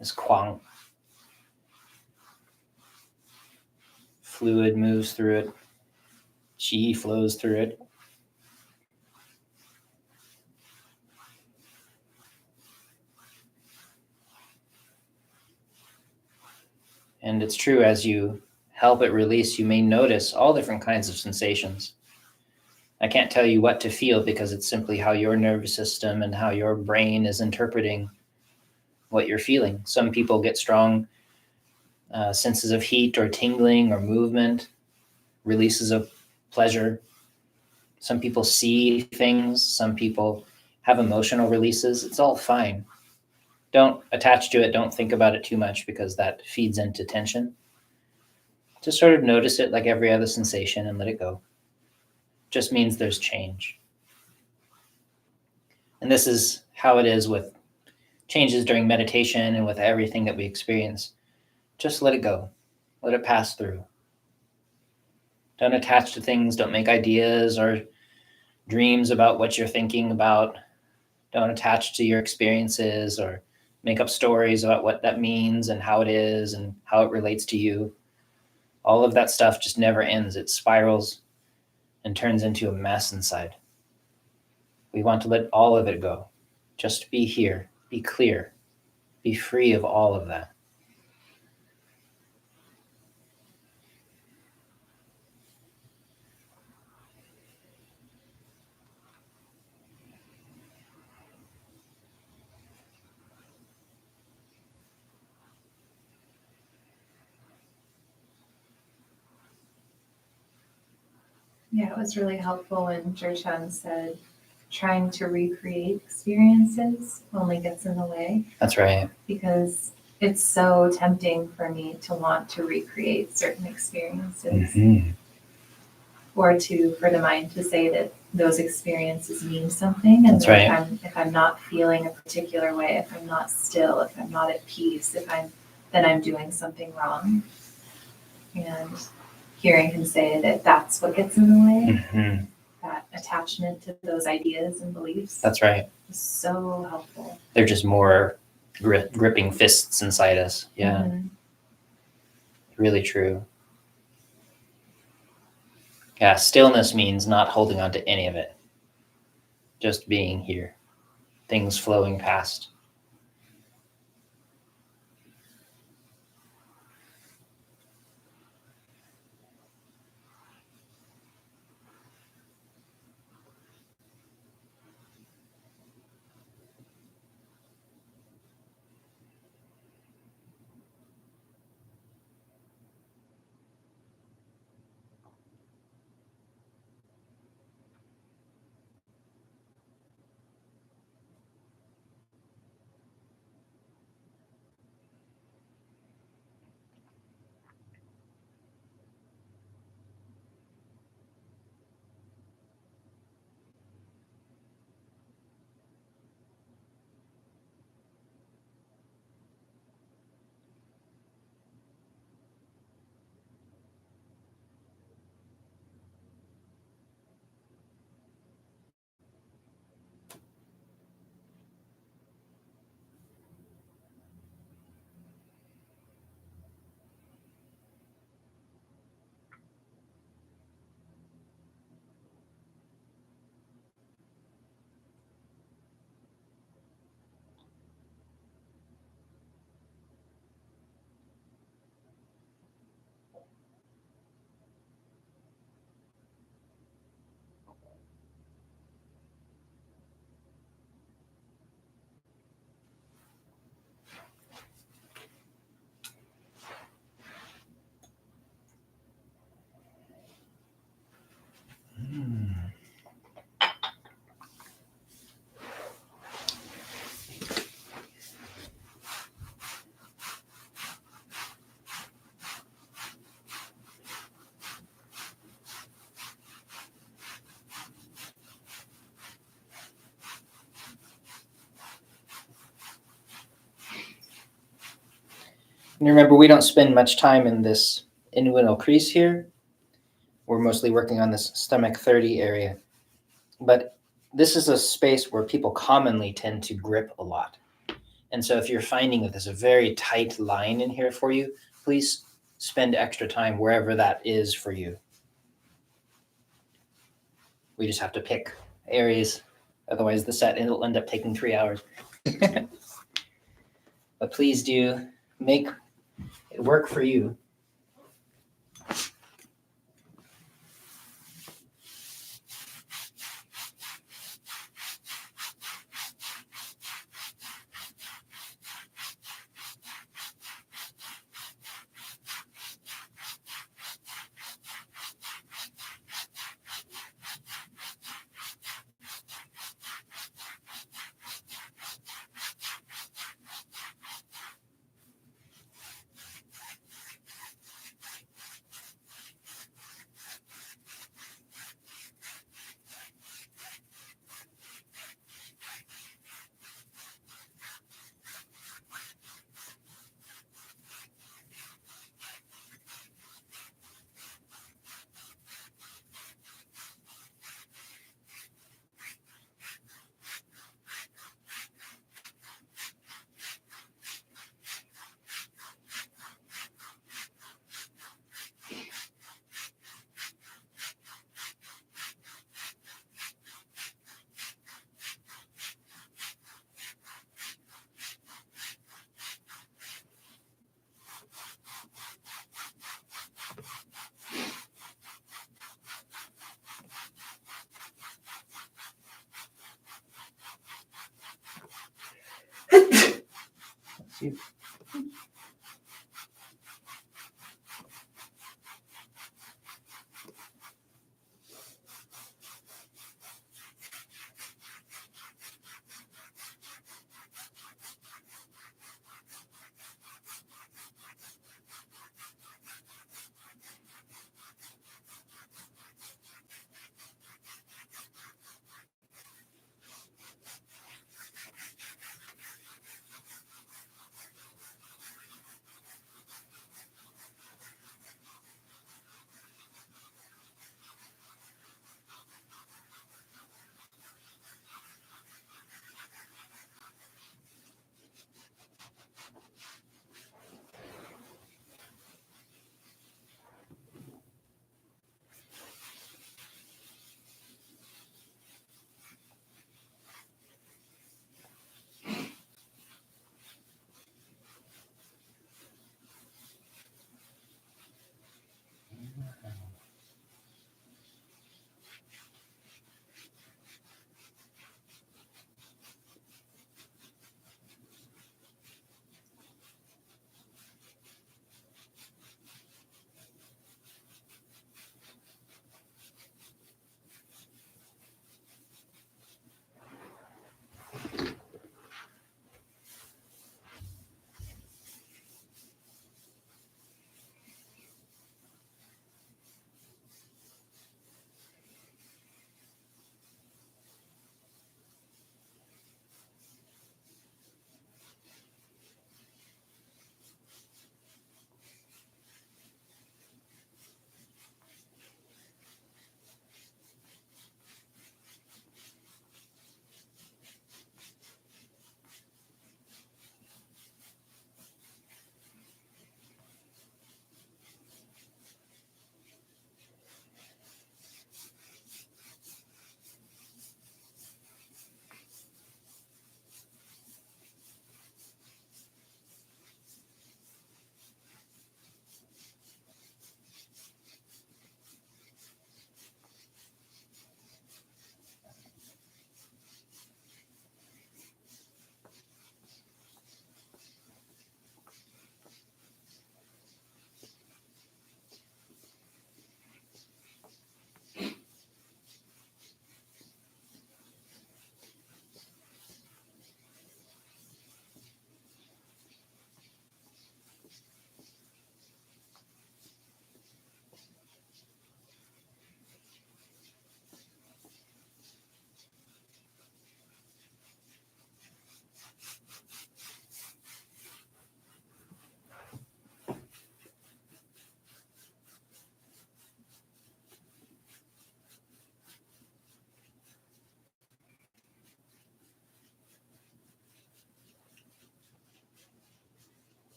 this quang. Fluid moves through it. Qi flows through it. And it's true, as you help it release, you may notice all different kinds of sensations. I can't tell you what to feel because it's simply how your nervous system and how your brain is interpreting what you're feeling. Some people get strong senses of heat or tingling or movement, releases of pleasure. Some people see things. Some people have emotional releases. It's all fine. Don't attach to it. Don't think about it too much because that feeds into tension. Just sort of notice it like every other sensation and let it go. Just means there's change. And this is how it is with changes during meditation and with everything that we experience. Just let it go. Let it pass through. Don't attach to things. Don't make ideas or dreams about what you're thinking about. Don't attach to your experiences or make up stories about what that means and how it is and how it relates to you. All of that stuff just never ends. It spirals and turns into a mess inside. We want to let all of it go. Just be here, be clear, be free of all of that. Yeah, it was really helpful when ZhiCheng said trying to recreate experiences only gets in the way. That's right. Because it's so tempting for me to want to recreate certain experiences. Mm-hmm. Or for the mind to say that those experiences mean something. And That's right. if I'm not feeling a particular way, if I'm not still, if I'm not at peace, then I'm doing something wrong. And hearing him say that that's what gets in the way, Mm-hmm. that attachment to those ideas and beliefs. That's right. Is so helpful. They're just more gripping fists inside us. Yeah. Mm-hmm. Really true. Yeah, stillness means not holding on to any of it. Just being here. Things flowing past. And remember, we don't spend much time in this inguinal crease here. We're mostly working on this stomach 30 area. But this is a space where people commonly tend to grip a lot. And so if you're finding that there's a very tight line in here for you, please spend extra time wherever that is for you. We just have to pick areas. Otherwise, the set will end up taking 3 hours. But please do make it work for you.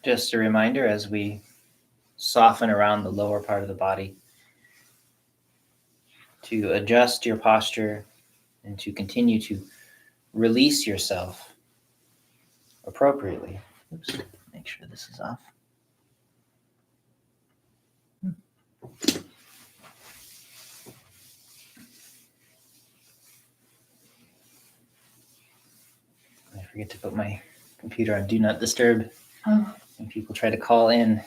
Just a reminder as we soften around the lower part of the body to adjust your posture and to continue to release yourself appropriately. Oops, make sure this is off. I forget to put my computer on Do Not Disturb when people try to call in.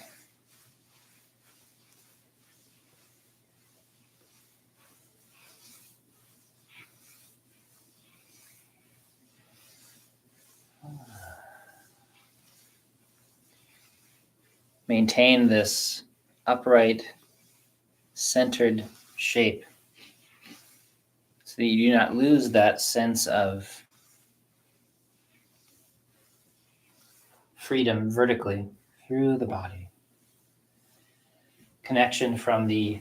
Maintain this upright, centered shape so that you do not lose that sense of freedom vertically through the body. Connection from the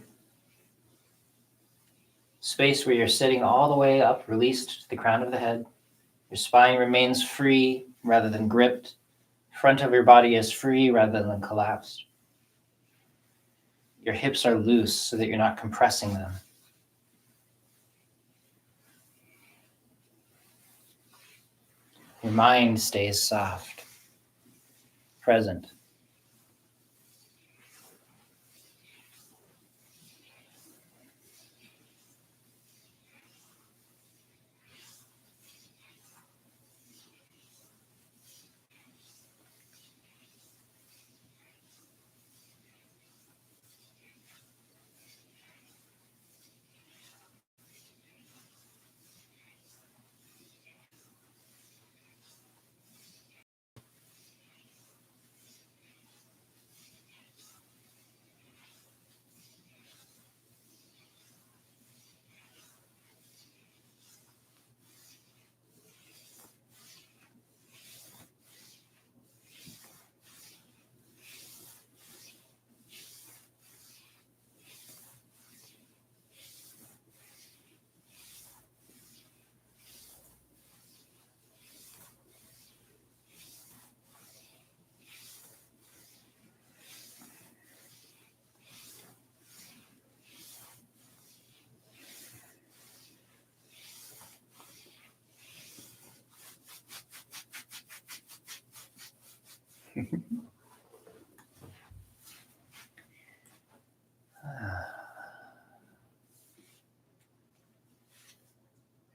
space where you're sitting all the way up, released to the crown of the head. Your spine remains free rather than gripped. Front of your body is free rather than collapsed. Your hips are loose so that you're not compressing them. Your mind stays soft, present.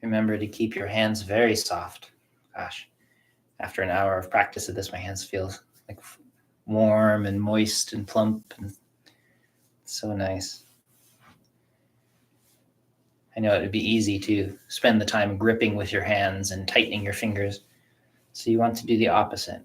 Remember to keep your hands very soft. Gosh, after an hour of practice of this, my hands feel like warm and moist and plump and so nice. I know it would be easy to spend the time gripping with your hands and tightening your fingers. So you want to do the opposite.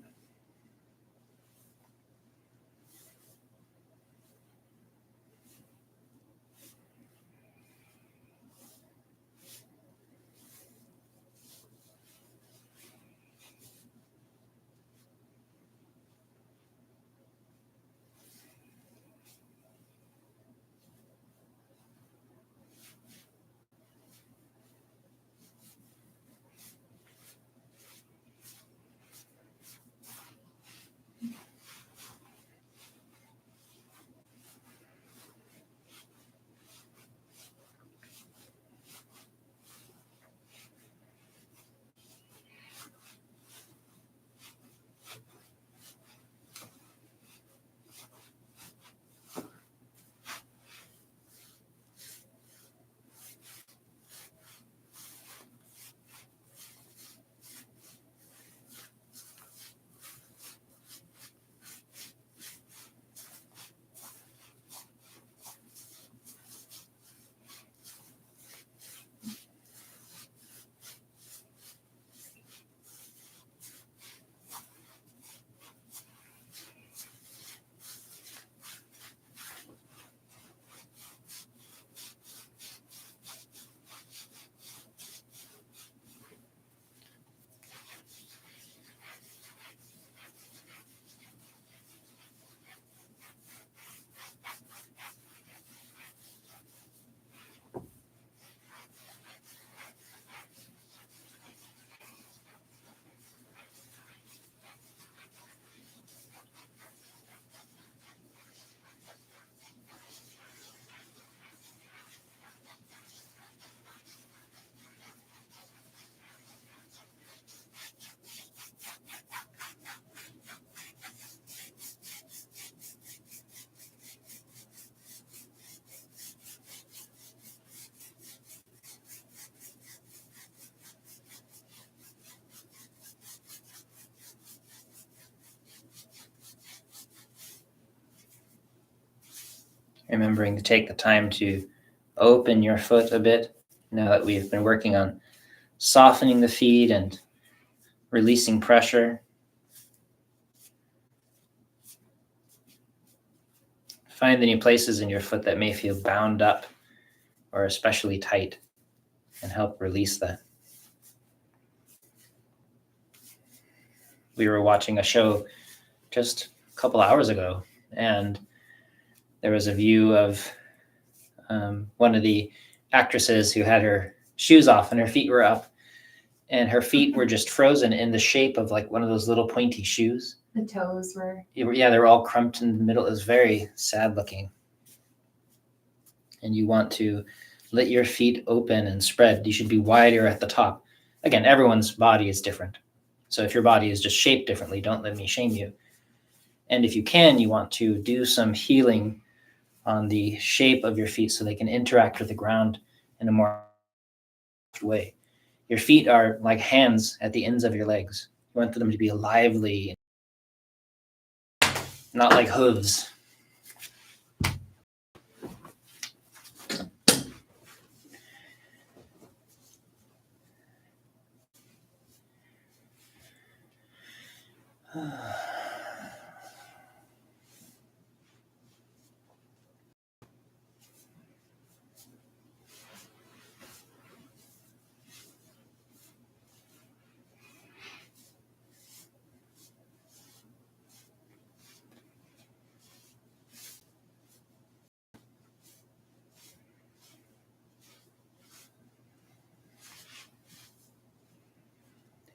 Remembering to take the time to open your foot a bit now that we've been working on softening the feet and releasing pressure. Find any places in your foot that may feel bound up or especially tight and help release that. We were watching a show just a couple hours ago, and there was a view of one of the actresses who had her shoes off and her feet were up, and her feet were just frozen in the shape of like one of those little pointy shoes. The toes were. Yeah, they were all crumped in the middle. It was very sad looking. And you want to let your feet open and spread. You should be wider at the top. Again, everyone's body is different. So if your body is just shaped differently, don't let me shame you. And if you can, you want to do some healing on the shape of your feet so they can interact with the ground in a more way. Your feet are like hands at the ends of your legs. You want them to be lively, not like hooves.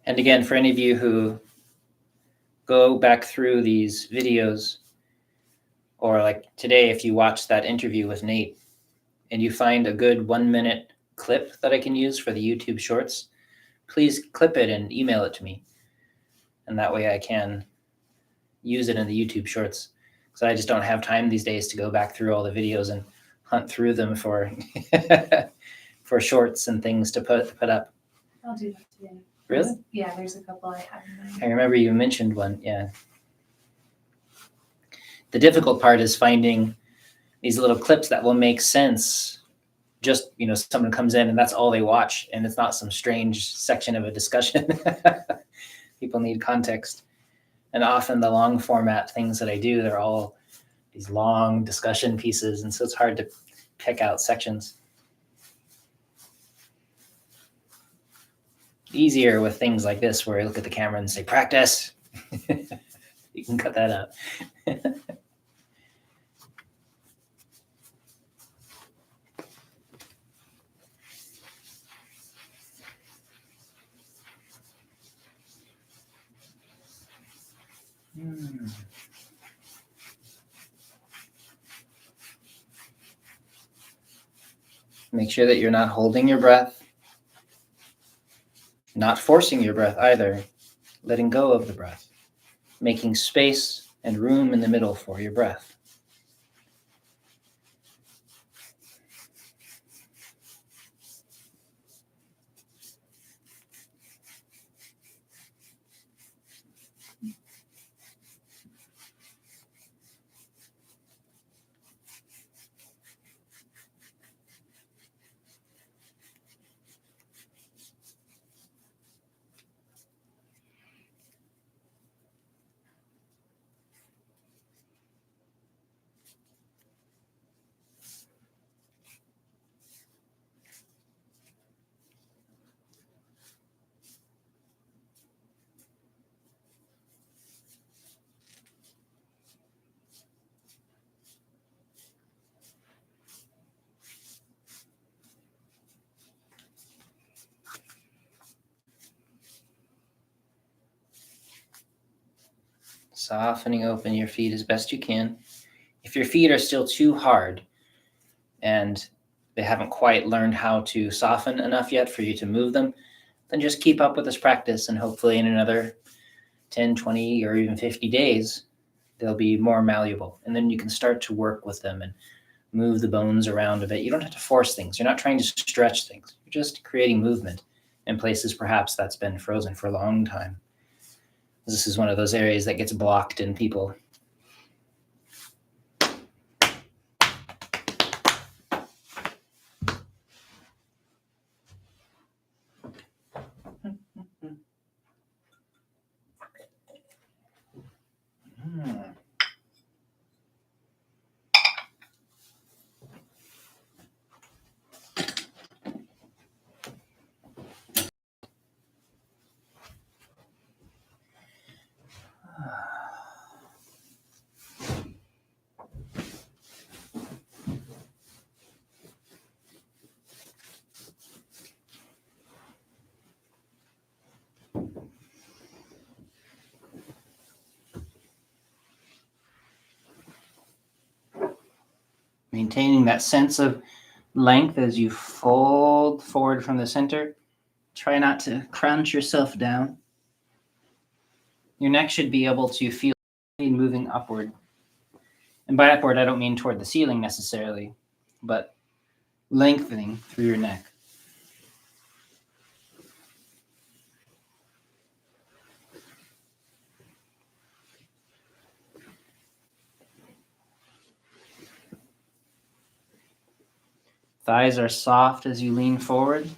And again, for any of you who go back through these videos, or like today, if you watch that interview with Nate and you find a good 1-minute clip that I can use for the YouTube shorts, please clip it and email it to me. And that way I can use it in the YouTube shorts. Because I just don't have time these days to go back through all the videos and hunt through them for for shorts and things to put up. I'll do that today. Really? Yeah, there's a couple I have in mind. I remember you mentioned one, yeah. The difficult part is finding these little clips that will make sense. Just, someone comes in and that's all they watch, and it's not some strange section of a discussion. People need context. And often the long format things that I do, they're all these long discussion pieces, and so it's hard to pick out sections. Easier with things like this where you look at the camera and say, practice. You can cut that out. Make sure that you're not holding your breath, not forcing your breath either, letting go of the breath, making space and room in the middle for your breath. Softening open your feet as best you can. If your feet are still too hard and they haven't quite learned how to soften enough yet for you to move them, then just keep up with this practice, and hopefully in another 10, 20, or even 50 days, they'll be more malleable. And then you can start to work with them and move the bones around a bit. You don't have to force things. You're not trying to stretch things. You're just creating movement in places perhaps that's been frozen for a long time. This is one of those areas that gets blocked in people. Maintaining that sense of length as you fold forward from the center. Try not to crunch yourself down. Your neck should be able to feel moving upward. And by upward, I don't mean toward the ceiling necessarily, but lengthening through your neck. Thighs are soft as you lean forward.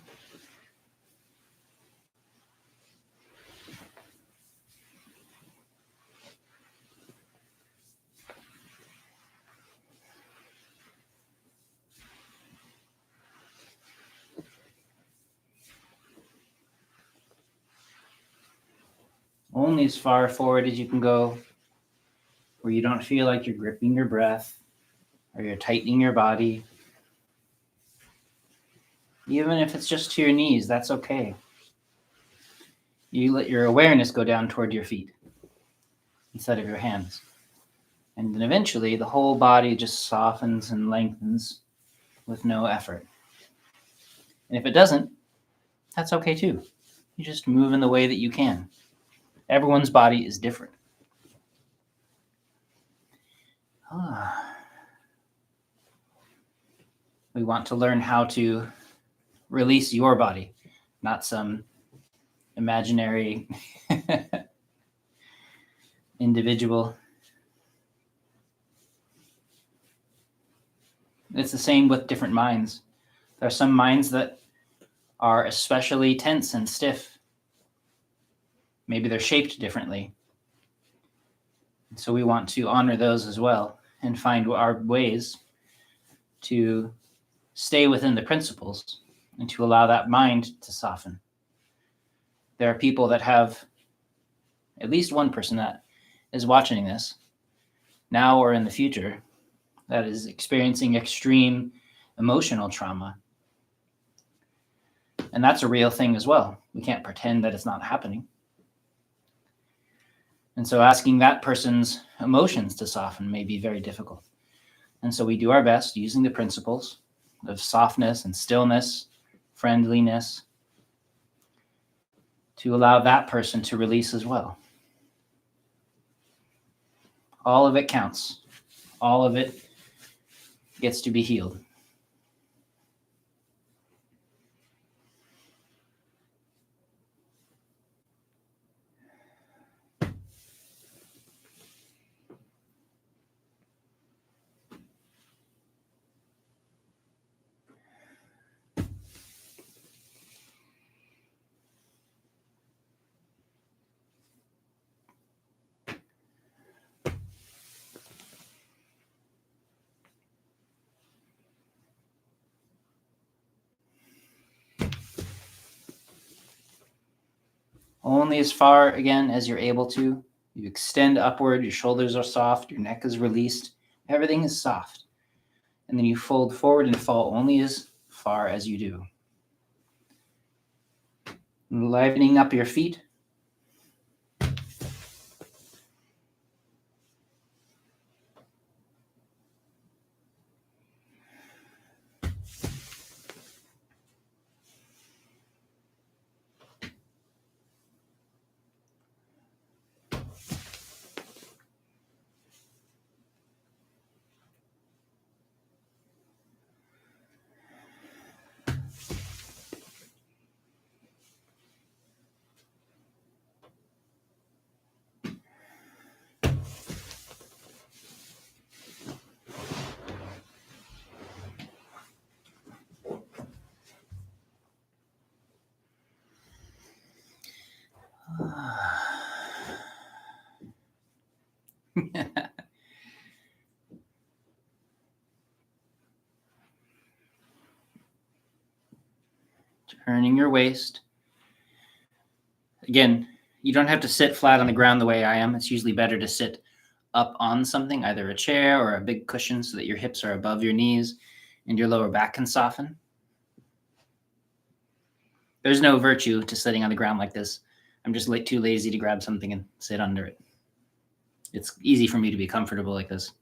Only as far forward as you can go, where you don't feel like you're gripping your breath or you're tightening your body. Even if it's just to your knees, that's okay. You let your awareness go down toward your feet instead of your hands. And then eventually the whole body just softens and lengthens with no effort. And if it doesn't, that's okay too. You just move in the way that you can. Everyone's body is different. We want to learn how to release your body, not some imaginary individual. It's the same with different minds. There are some minds that are especially tense and stiff. Maybe they're shaped differently. So we want to honor those as well and find our ways to stay within the principles and to allow that mind to soften. There are people that have, at least one person that is watching this now or in the future, that is experiencing extreme emotional trauma. And that's a real thing as well. We can't pretend that it's not happening. And so asking that person's emotions to soften may be very difficult. And so we do our best using the principles of softness and stillness, friendliness, to allow that person to release as well. All of it counts. All of it gets to be healed. Only as far, again, as you're able to. You extend upward, your shoulders are soft, your neck is released, everything is soft. And then you fold forward and fall only as far as you do. Livening up your feet. Turning your waist. Again, you don't have to sit flat on the ground the way I am. It's usually better to sit up on something, either a chair or a big cushion, so that your hips are above your knees and your lower back can soften. There's no virtue to sitting on the ground like this. I'm just too lazy to grab something and sit under it. It's easy for me to be comfortable like this.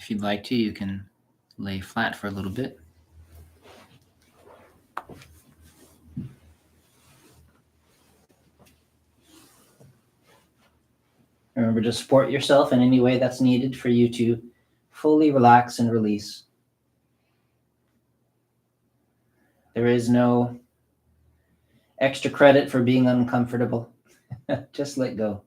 If you'd like to, you can lay flat for a little bit. Remember to support yourself in any way that's needed for you to fully relax and release. There is no extra credit for being uncomfortable. Just let go.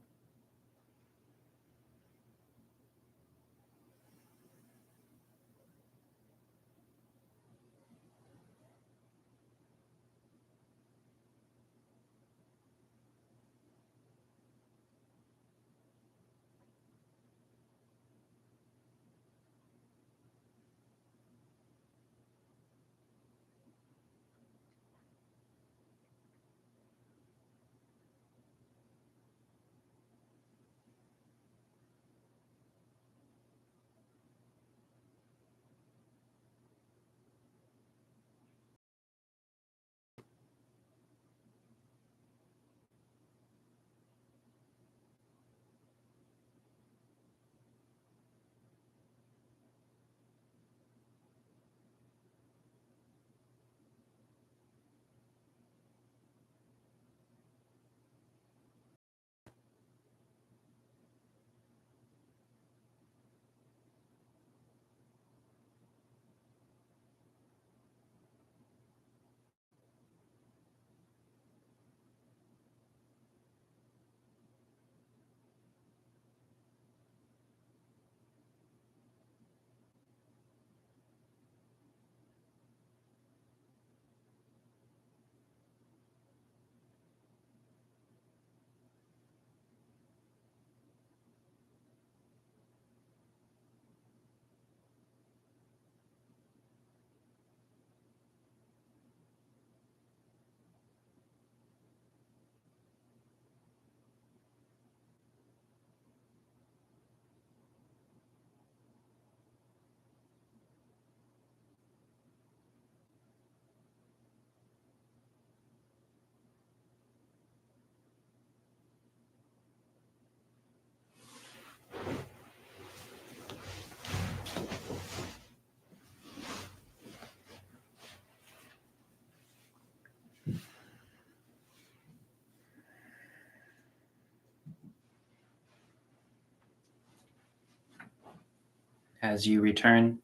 As you return,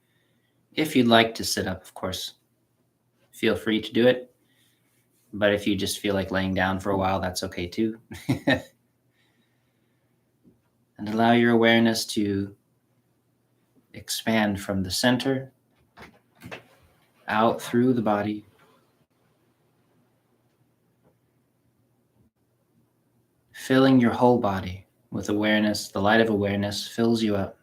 if you'd like to sit up, of course, feel free to do it. But if you just feel like laying down for a while, that's okay too. And allow your awareness to expand from the center out through the body, filling your whole body with awareness. The light of awareness fills you up.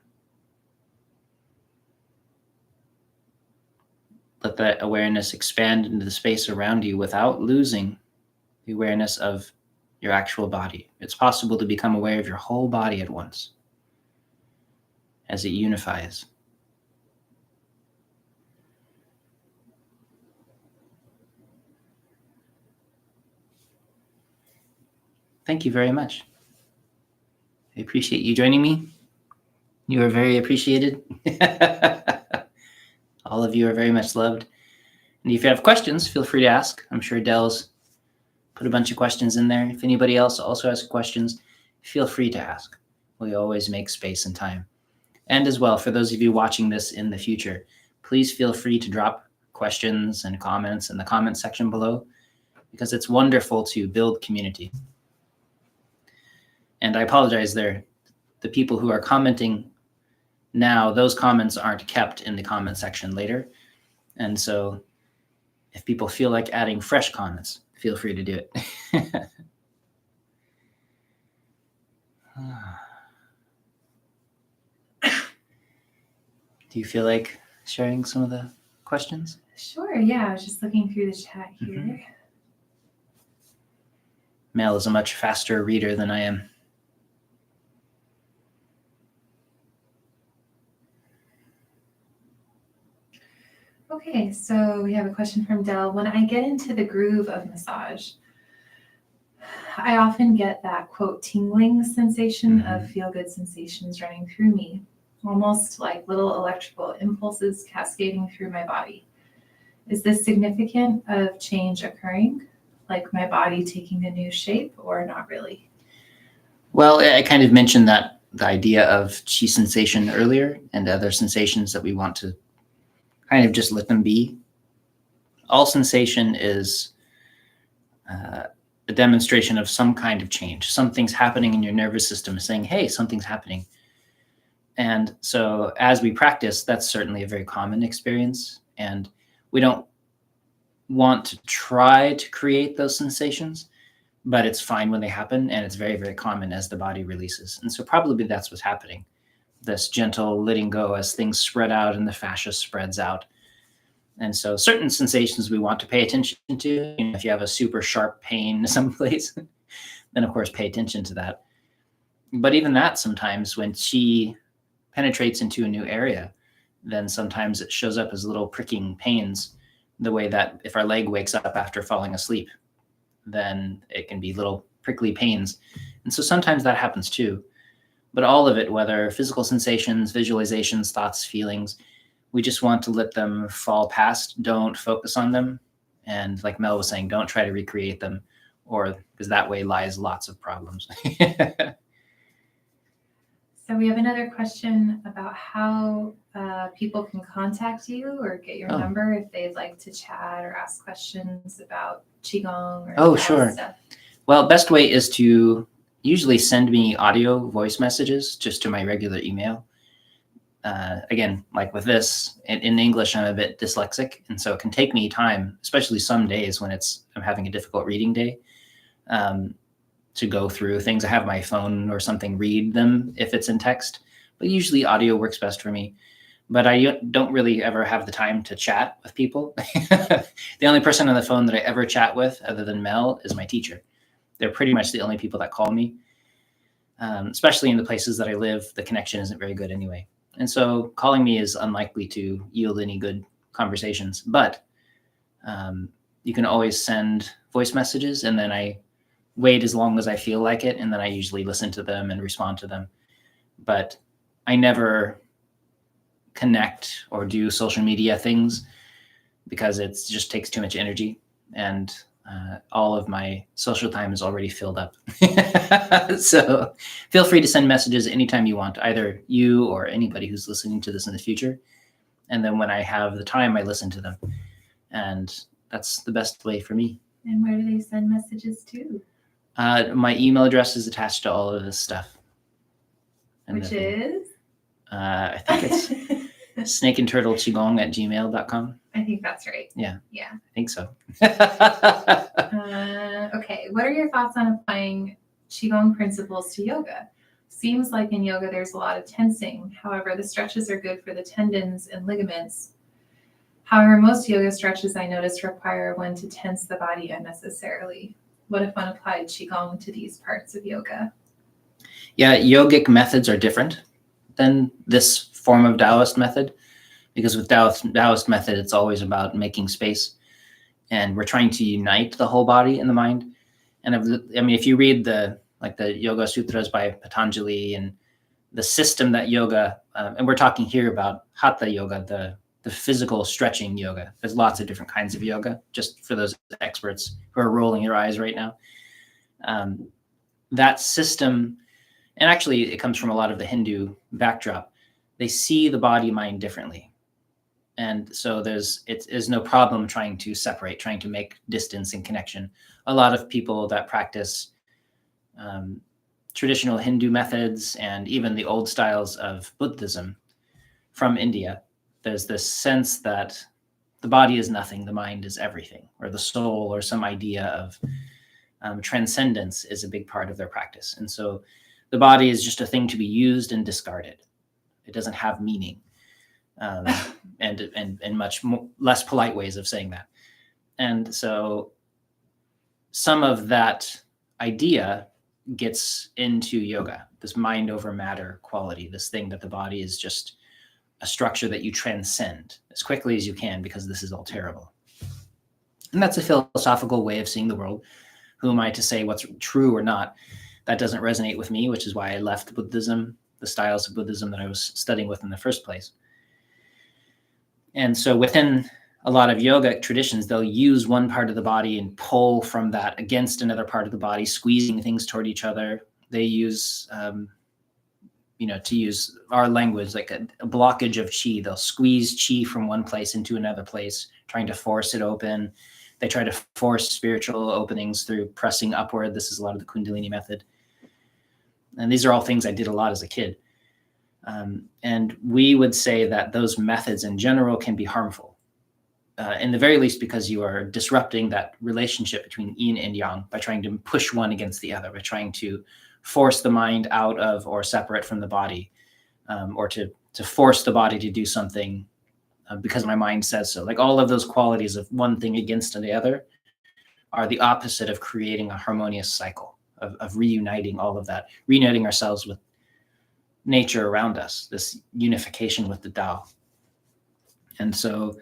Let that awareness expand into the space around you without losing the awareness of your actual body. It's possible to become aware of your whole body at once as it unifies. Thank you very much. I appreciate you joining me. You are very appreciated. All of you are very much loved. And if you have questions, feel free to ask. I'm sure Del's put a bunch of questions in there. If anybody else also has questions, feel free to ask. We always make space and time. And as well, for those of you watching this in the future, please feel free to drop questions and comments in the comment section below, because it's wonderful to build community. And I apologize there. The people who are commenting now, those comments aren't kept in the comment section later. And so if people feel like adding fresh comments, feel free to do it. Do you feel like sharing some of the questions? Sure, yeah. I was just looking through the chat here. Mm-hmm. Mel is a much faster reader than I am. Okay, so we have a question from Del. When I get into the groove of massage, I often get that, quote, tingling sensation of feel-good sensations running through me. almost like little electrical impulses cascading through my body. Is this significant of change occurring, like my body taking a new shape, or not really? Well, I kind of mentioned that the idea of chi sensation earlier and other sensations that we want to kind of just let them be. All sensation is a demonstration of some kind of change. Something's happening in your nervous system saying, hey, something's happening. And so as we practice, that's certainly a very common experience. And we don't want to try to create those sensations, but it's fine when they happen. And it's very, very common as the body releases. And so probably that's what's happening. This gentle letting go as things spread out and the fascia spreads out. And so certain sensations we want to pay attention to. You know, if you have a super sharp pain someplace, then of course pay attention to that. But even that, sometimes when chi penetrates into a new area, then sometimes it shows up as little pricking pains, the way that if our leg wakes up after falling asleep, then it can be little prickly pains. And so sometimes that happens too. But all of it, whether physical sensations, visualizations, thoughts, feelings, we just want to let them fall past. Don't focus on them. And like Mel was saying, don't try to recreate them, or because that way lies lots of problems. So we have another question about how people can contact you or get your number if they'd like to chat or ask questions about Qigong or sure stuff. Well, best way is to usually send me audio voice messages just to my regular email. Again, like with this, in English, I'm a bit dyslexic, and so it can take me time, especially some days when I'm having a difficult reading day, to go through things. I have my phone or something read them if it's in text, but usually audio works best for me. But I don't really ever have the time to chat with people. The only person on the phone that I ever chat with, other than Mel, is my teacher. They're pretty much the only people that call me, especially in the places that I live. The connection isn't very good anyway. And so calling me is unlikely to yield any good conversations, but you can always send voice messages, and then I wait as long as I feel like it, and then I usually listen to them and respond to them. But I never connect or do social media things because it just takes too much energy, and all of my social time is already filled up. So feel free to send messages anytime you want, either you or anybody who's listening to this in the future. And then when I have the time, I listen to them. And that's the best way for me. And where do they send messages to? My email address is attached to all of this stuff. Which is? I think it's snakeandturtleqigong@gmail.com. I think that's right. Yeah. Yeah. I think so. Okay. What are your thoughts on applying Qigong principles to yoga? Seems like in yoga there's a lot of tensing. However, the stretches are good for the tendons and ligaments. However, most yoga stretches I notice require one to tense the body unnecessarily. What if one applied Qigong to these parts of yoga? Yeah, yogic methods are different than this form of Daoist method, because with Daoist method, it's always about making space, and we're trying to unite the whole body and the mind. And if you read the Yoga Sutras by Patanjali and the system that yoga, and we're talking here about Hatha yoga, the physical stretching yoga. There's lots of different kinds of yoga, just for those experts who are rolling your eyes right now. That system, and actually it comes from a lot of the Hindu backdrop, they see the body-mind differently. And so there's no problem trying to separate, trying to make distance and connection. A lot of people that practice traditional Hindu methods and even the old styles of Buddhism from India, there's this sense that the body is nothing, the mind is everything, or the soul, or some idea of transcendence is a big part of their practice. And so the body is just a thing to be used and discarded. It doesn't have meaning, and much less polite ways of saying that. And so some of that idea gets into yoga, this mind over matter quality, this thing that the body is just a structure that you transcend as quickly as you can, because this is all terrible. And that's a philosophical way of seeing the world. Who am I to say what's true or not? That doesn't resonate with me, which is why I left Buddhism the styles of Buddhism that I was studying with in the first place. And so within a lot of yoga traditions, they'll use one part of the body and pull from that against another part of the body, squeezing things toward each other. They use, to use our language, like a blockage of chi. They'll squeeze chi from one place into another place, trying to force it open. They try to force spiritual openings through pressing upward. This is a lot of the Kundalini method. And these are all things I did a lot as a kid. And we would say that those methods in general can be harmful. In the very least, because you are disrupting that relationship between yin and yang by trying to push one against the other, by trying to force the mind out of or separate from the body, or to force the body to do something because my mind says so. Like all of those qualities of one thing against the other are the opposite of creating a harmonious cycle, of reuniting all of that, reuniting ourselves with nature around us, this unification with the Tao. And so,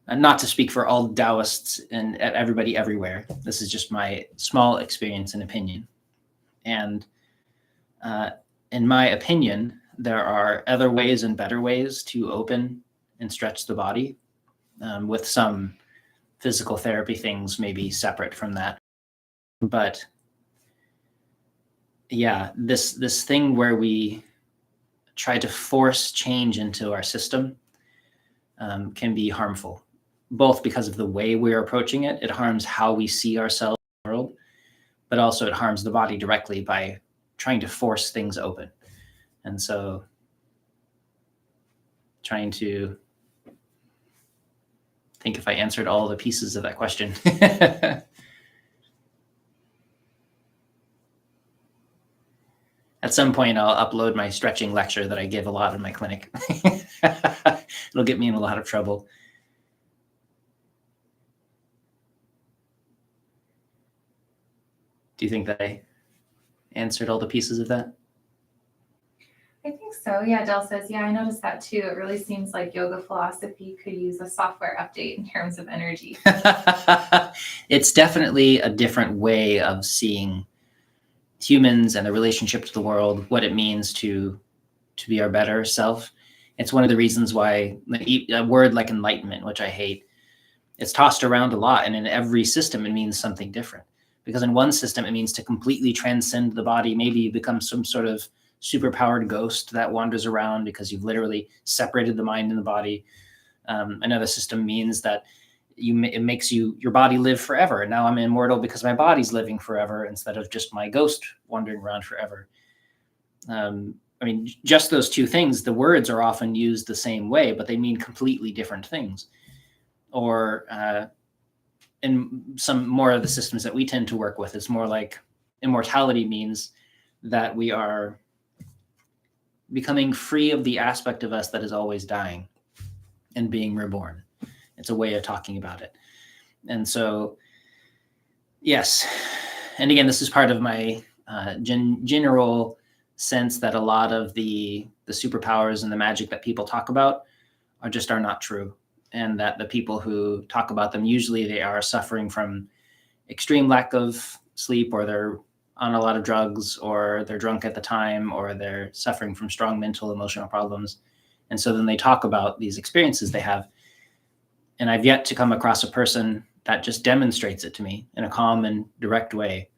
not to speak for all Taoists and everybody everywhere, this is just my small experience and opinion. And in my opinion, there are other ways and better ways to open and stretch the body, with some physical therapy things maybe separate from that. But yeah, this thing where we try to force change into our system can be harmful, both because of the way we're approaching it. It harms how we see ourselves in the world, but also it harms the body directly by trying to force things open. And so trying to think if I answered all the pieces of that question. At some point, I'll upload my stretching lecture that I give a lot in my clinic. It'll get me in a lot of trouble. Do you think that I answered all the pieces of that? I think so. Yeah, Del says, yeah, I noticed that too. It really seems like yoga philosophy could use a software update in terms of energy. It's definitely a different way of seeing humans and the relationship to the world, what it means to be our better self. It's one of the reasons why a word like enlightenment, which I hate, it's tossed around a lot. And in every system, it means something different. Because in one system, it means to completely transcend the body. Maybe you become some sort of superpowered ghost that wanders around because you've literally separated the mind and the body. Another system means that it makes your body live forever. And now I'm immortal because my body's living forever instead of just my ghost wandering around forever. I mean, just those two things, the words are often used the same way, but they mean completely different things. Or in some more of the systems that we tend to work with, it's more like immortality means that we are becoming free of the aspect of us that is always dying and being reborn. It's a way of talking about it. And so, yes. And again, this is part of my general sense that a lot of the superpowers and the magic that people talk about are not true. And that the people who talk about them, usually they are suffering from extreme lack of sleep, or they're on a lot of drugs, or they're drunk at the time, or they're suffering from strong mental, emotional problems. And so then they talk about these experiences they have. And I've yet to come across a person that just demonstrates it to me in a calm and direct way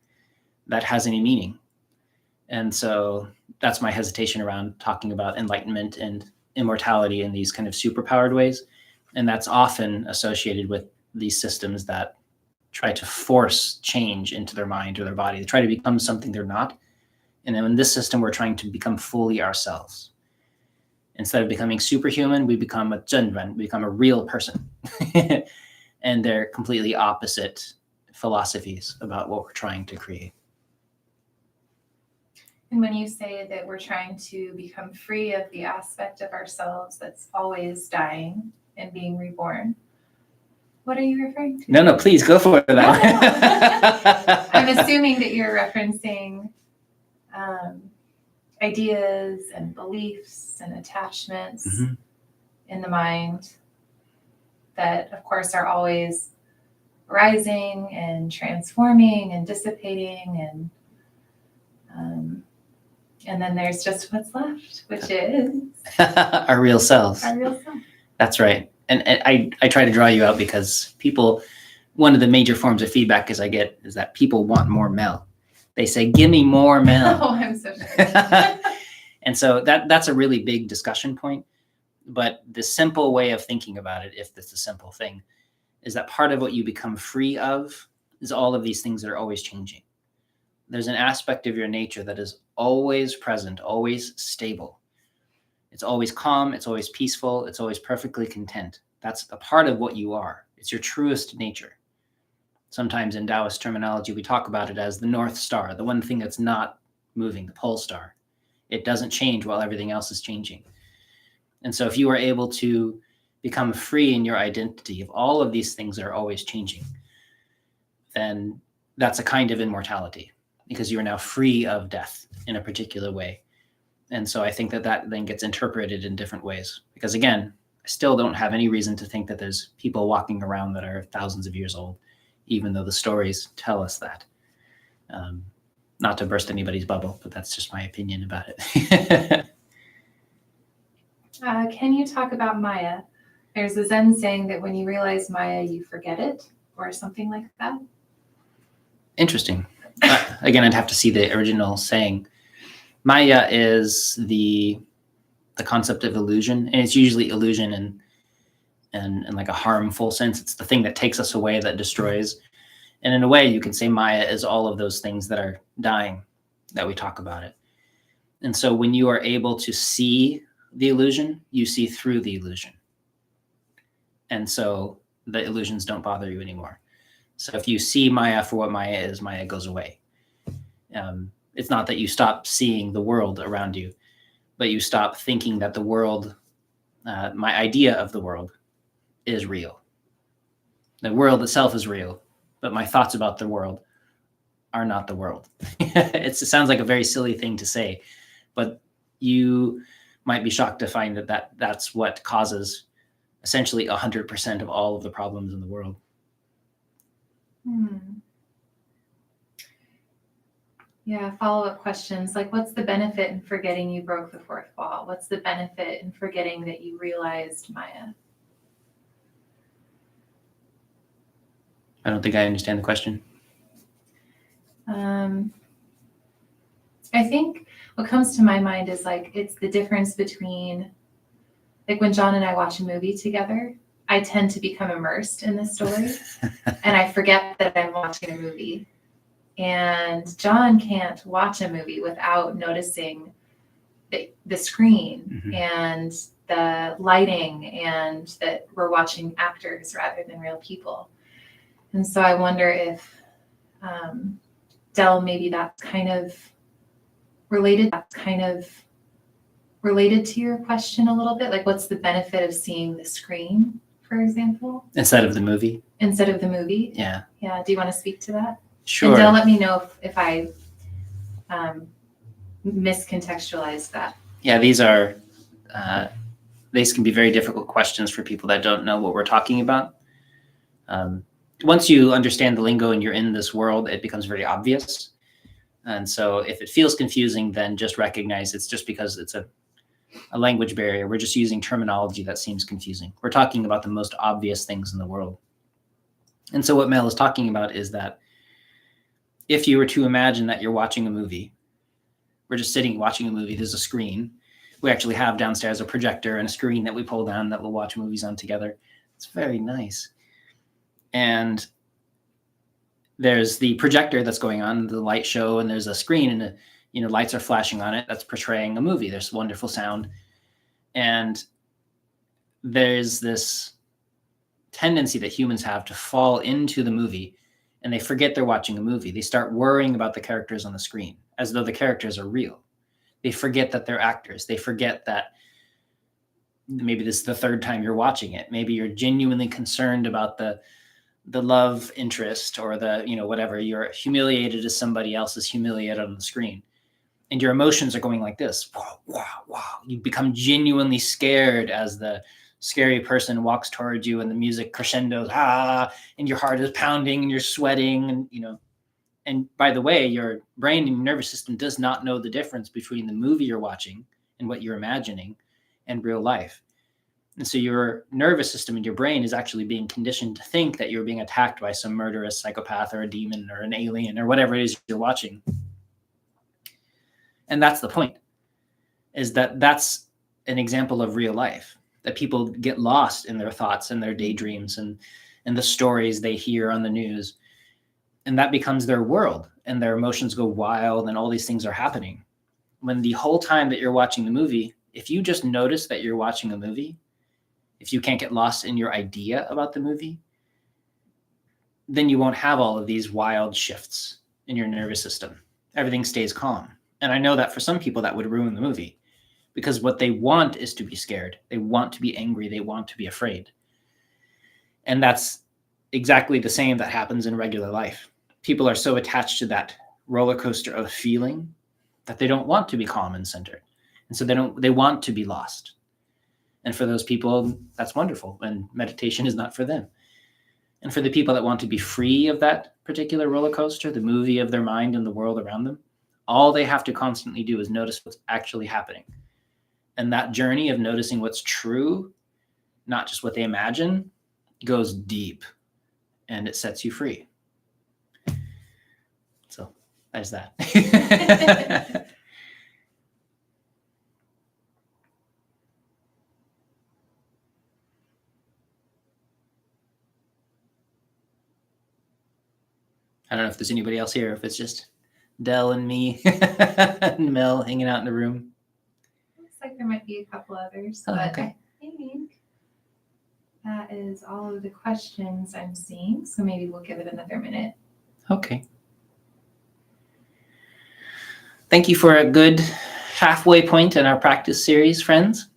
that has any meaning. And so that's my hesitation around talking about enlightenment and immortality in these kind of superpowered ways. And that's often associated with these systems that try to force change into their mind or their body. They try to become something they're not. And then in this system, we're trying to become fully ourselves. Instead of becoming superhuman, we become a zhenren, we become a real person. And they're completely opposite philosophies about what we're trying to create. And when you say that we're trying to become free of the aspect of ourselves that's always dying and being reborn, what are you referring to? No, please go for that. I'm assuming that you're referencing ideas and beliefs and attachments in the mind that, of course, are always rising and transforming and dissipating and And then there's just what's left, which is our real selves. our real self. That's right. And I try to draw you out because people, one of the major forms of feedback I get is that people want more Mel. They say, give me more Mel. Oh, I'm so sure. And so that's a really big discussion point. But the simple way of thinking about it, if it's a simple thing, is that part of what you become free of is all of these things that are always changing. There's an aspect of your nature that is always present, always stable. It's always calm. It's always peaceful. It's always perfectly content. That's a part of what you are. It's your truest nature. Sometimes in Daoist terminology, we talk about it as the North Star, the one thing that's not moving, the pole star. It doesn't change while everything else is changing. And so if you are able to become free in your identity of all of these things that are always changing, then that's a kind of immortality, because you are now free of death in a particular way. And so I think that then gets interpreted in different ways, because again, I still don't have any reason to think that there's people walking around that are thousands of years old, even though the stories tell us that. Not to burst anybody's bubble, but that's just my opinion about it. Can you talk about Maya? There's a Zen saying that when you realize Maya, you forget it, or something like that. Interesting. Again, I'd have to see the original saying. Maya is the concept of illusion, and it's usually illusion in like a harmful sense. It's the thing that takes us away, that destroys. And in a way, you can say Maya is all of those things that are dying that we talk about it. And so when you are able to see the illusion, you see through the illusion. And so the illusions don't bother you anymore. So if you see Maya for what Maya is, Maya goes away. It's not that you stop seeing the world around you, but you stop thinking that the world, my idea of the world, is real. The world itself is real, but my thoughts about the world are not the world. It sounds like a very silly thing to say, but you might be shocked to find that that's what causes essentially 100% of all of the problems in the world. Yeah, follow-up questions like, what's the benefit in forgetting you broke the fourth wall? What's the benefit in forgetting that you realized Maya? I don't think I understand the question. I think what comes to my mind is like, it's the difference between, like when John and I watch a movie together, I tend to become immersed in the story and I forget that I'm watching a movie. And John can't watch a movie without noticing the screen and the lighting, and that we're watching actors rather than real people. And so I wonder if, Del, maybe that's kind of related to your question a little bit. Like, what's the benefit of seeing the screen, for example? Instead of the movie? Instead of the movie? Yeah. Yeah. Do you want to speak to that? Sure. And Del, let me know if I miscontextualized that. Yeah, these can be very difficult questions for people that don't know what we're talking about. Once you understand the lingo and you're in this world, it becomes very obvious. And so if it feels confusing, then just recognize it's just because it's a language barrier. We're just using terminology that seems confusing. We're talking about the most obvious things in the world. And so what Mel is talking about is that if you were to imagine that you're watching a movie, we're just sitting watching a movie, there's a screen. We actually have downstairs a projector and a screen that we pull down that we'll watch movies on together. It's very nice. And there's the projector that's going on, the light show, and there's a screen and lights are flashing on it that's portraying a movie. There's wonderful sound. And there's this tendency that humans have to fall into the movie, and they forget they're watching a movie. They start worrying about the characters on the screen as though the characters are real. They forget that they're actors. They forget that maybe this is the third time you're watching it. Maybe you're genuinely concerned about the love interest or whatever. You're humiliated as somebody else is humiliated on the screen. And your emotions are going like this. Wow, wow, wow. You become genuinely scared as the scary person walks towards you and the music crescendos, and your heart is pounding and you're sweating, and And by the way, your brain and your nervous system does not know the difference between the movie you're watching and what you're imagining and real life. And so your nervous system and your brain is actually being conditioned to think that you're being attacked by some murderous psychopath or a demon or an alien or whatever it is you're watching. And that's the point, is that that's an example of real life, that people get lost in their thoughts and their daydreams and the stories they hear on the news. And that becomes their world, and their emotions go wild and all these things are happening. When the whole time that you're watching the movie, if you just notice that you're watching a movie, if you can't get lost in your idea about the movie, then you won't have all of these wild shifts in your nervous system. Everything stays calm. And I know that for some people that would ruin the movie, because what they want is to be scared. They want to be angry. They want to be afraid. And that's exactly the same that happens in regular life. People are so attached to that roller coaster of feeling that they don't want to be calm and centered. And so they want to be lost. And for those people, that's wonderful. And meditation is not for them. And for the people that want to be free of that particular roller coaster, the movie of their mind and the world around them, all they have to constantly do is notice what's actually happening. And that journey of noticing what's true, not just what they imagine, goes deep, and it sets you free. So there's that. I don't know if there's anybody else here, if it's just Del and me and Mel hanging out in the room. Looks like there might be a couple others, Oh, but okay. I think that is all of the questions I'm seeing. So maybe we'll give it another minute. Okay. Thank you for a good halfway point in our practice series, friends.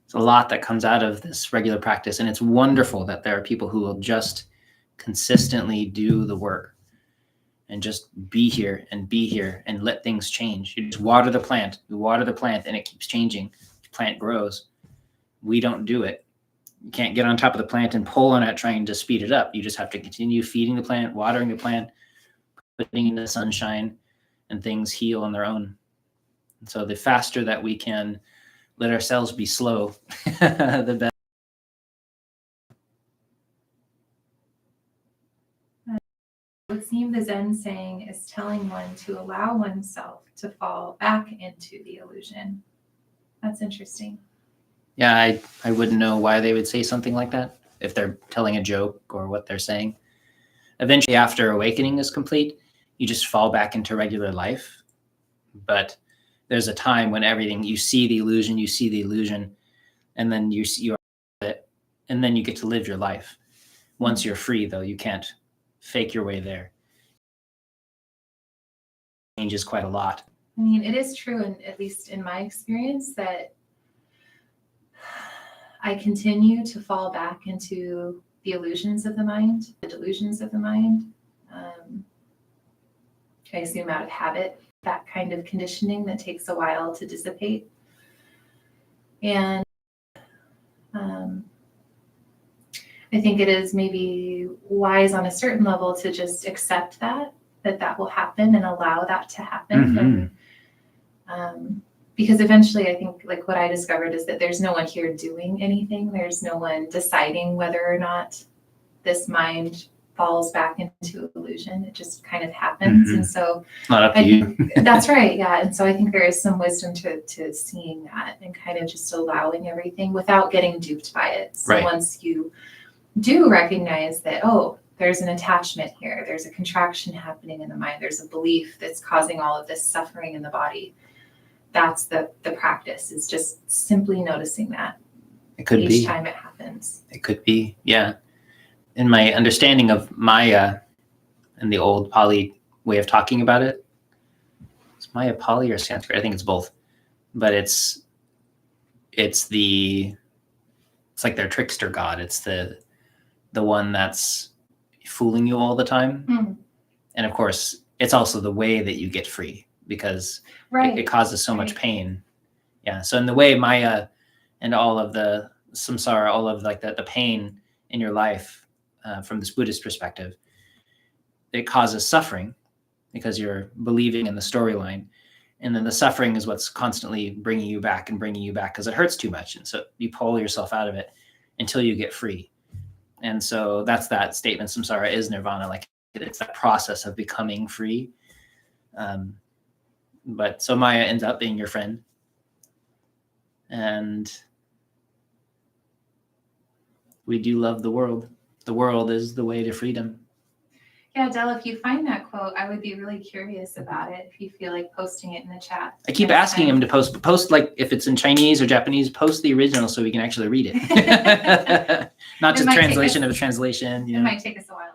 It's a lot that comes out of this regular practice, and it's wonderful that there are people who will just consistently do the work and just be here and let things change. You just water the plant, and it keeps changing. The plant grows. We don't do it. You can't get on top of the plant and pull on it trying to speed it up. You just have to continue feeding the plant, watering the plant, putting it in the sunshine, and things heal on their own. And so the faster that we can let ourselves be slow, the better. It would seem the Zen saying is telling one to allow oneself to fall back into the illusion. That's interesting. Yeah, I wouldn't know why they would say something like that, if they're telling a joke or what they're saying. Eventually, after awakening is complete, you just fall back into regular life. But there's a time when everything, you see the illusion, and then you are it, and then you get to live your life. Once you're free, though, you can't fake your way there. It changes quite a lot. I mean, it is true, and at least in my experience, that I continue to fall back into the illusions of the mind, the delusions of the mind. I assume out of habit, that kind of conditioning that takes a while to dissipate. And I think it is maybe wise on a certain level to just accept that will happen and allow that to happen. And, because eventually I think like what I discovered is that there's no one here doing anything. There's no one deciding whether or not this mind falls back into illusion. It just kind of happens. And so not up to you. That's right. Yeah. And so I think there is some wisdom to seeing that and kind of just allowing everything without getting duped by it. So once you do recognize that, oh, there's an attachment here, there's a contraction happening in the mind, there's a belief that's causing all of this suffering in the body. That's the practice, is just simply noticing that. It could be. Each time it happens. It could be, yeah. In my understanding of Maya and the old Pali way of talking about it, it's Maya Pali or Sanskrit? I think it's both. But it's like their trickster god. It's the one that's fooling you all the time. And of course, it's also the way that you get free, because it causes so much pain. Yeah. So in the way Maya and all of the samsara, all of like the pain in your life, from this Buddhist perspective, it causes suffering because you're believing in the storyline. And then the suffering is what's constantly bringing you back because it hurts too much. And so you pull yourself out of it until you get free. And so that's that statement, samsara is nirvana. Like it's that process of becoming free. But so Maya ends up being your friend. And we do love the world. The world is the way to freedom. Yeah, Del, if you find that quote, I would be really curious about it if you feel like posting it in the chat. I keep asking him to post like if it's in Chinese or Japanese, post the original so we can actually read it. Not just translation of a translation. You know? It might take us a while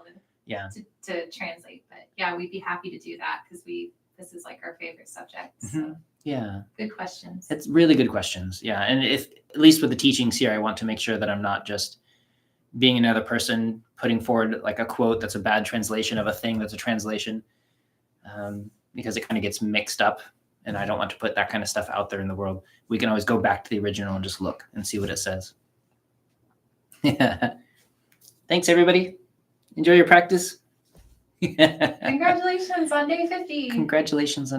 to translate, but yeah, we'd be happy to do that because this is like our favorite subject. So. Yeah. Good questions. It's really good questions. Yeah. And if, at least with the teachings here, I want to make sure that I'm not just being another person putting forward like a quote that's a bad translation of a thing that's a translation, because it kind of gets mixed up, and I don't want to put that kind of stuff out there in the world. We can always go back to the original and just look and see what it says. Thanks, everybody. Enjoy your practice. Congratulations on day 50. Congratulations on day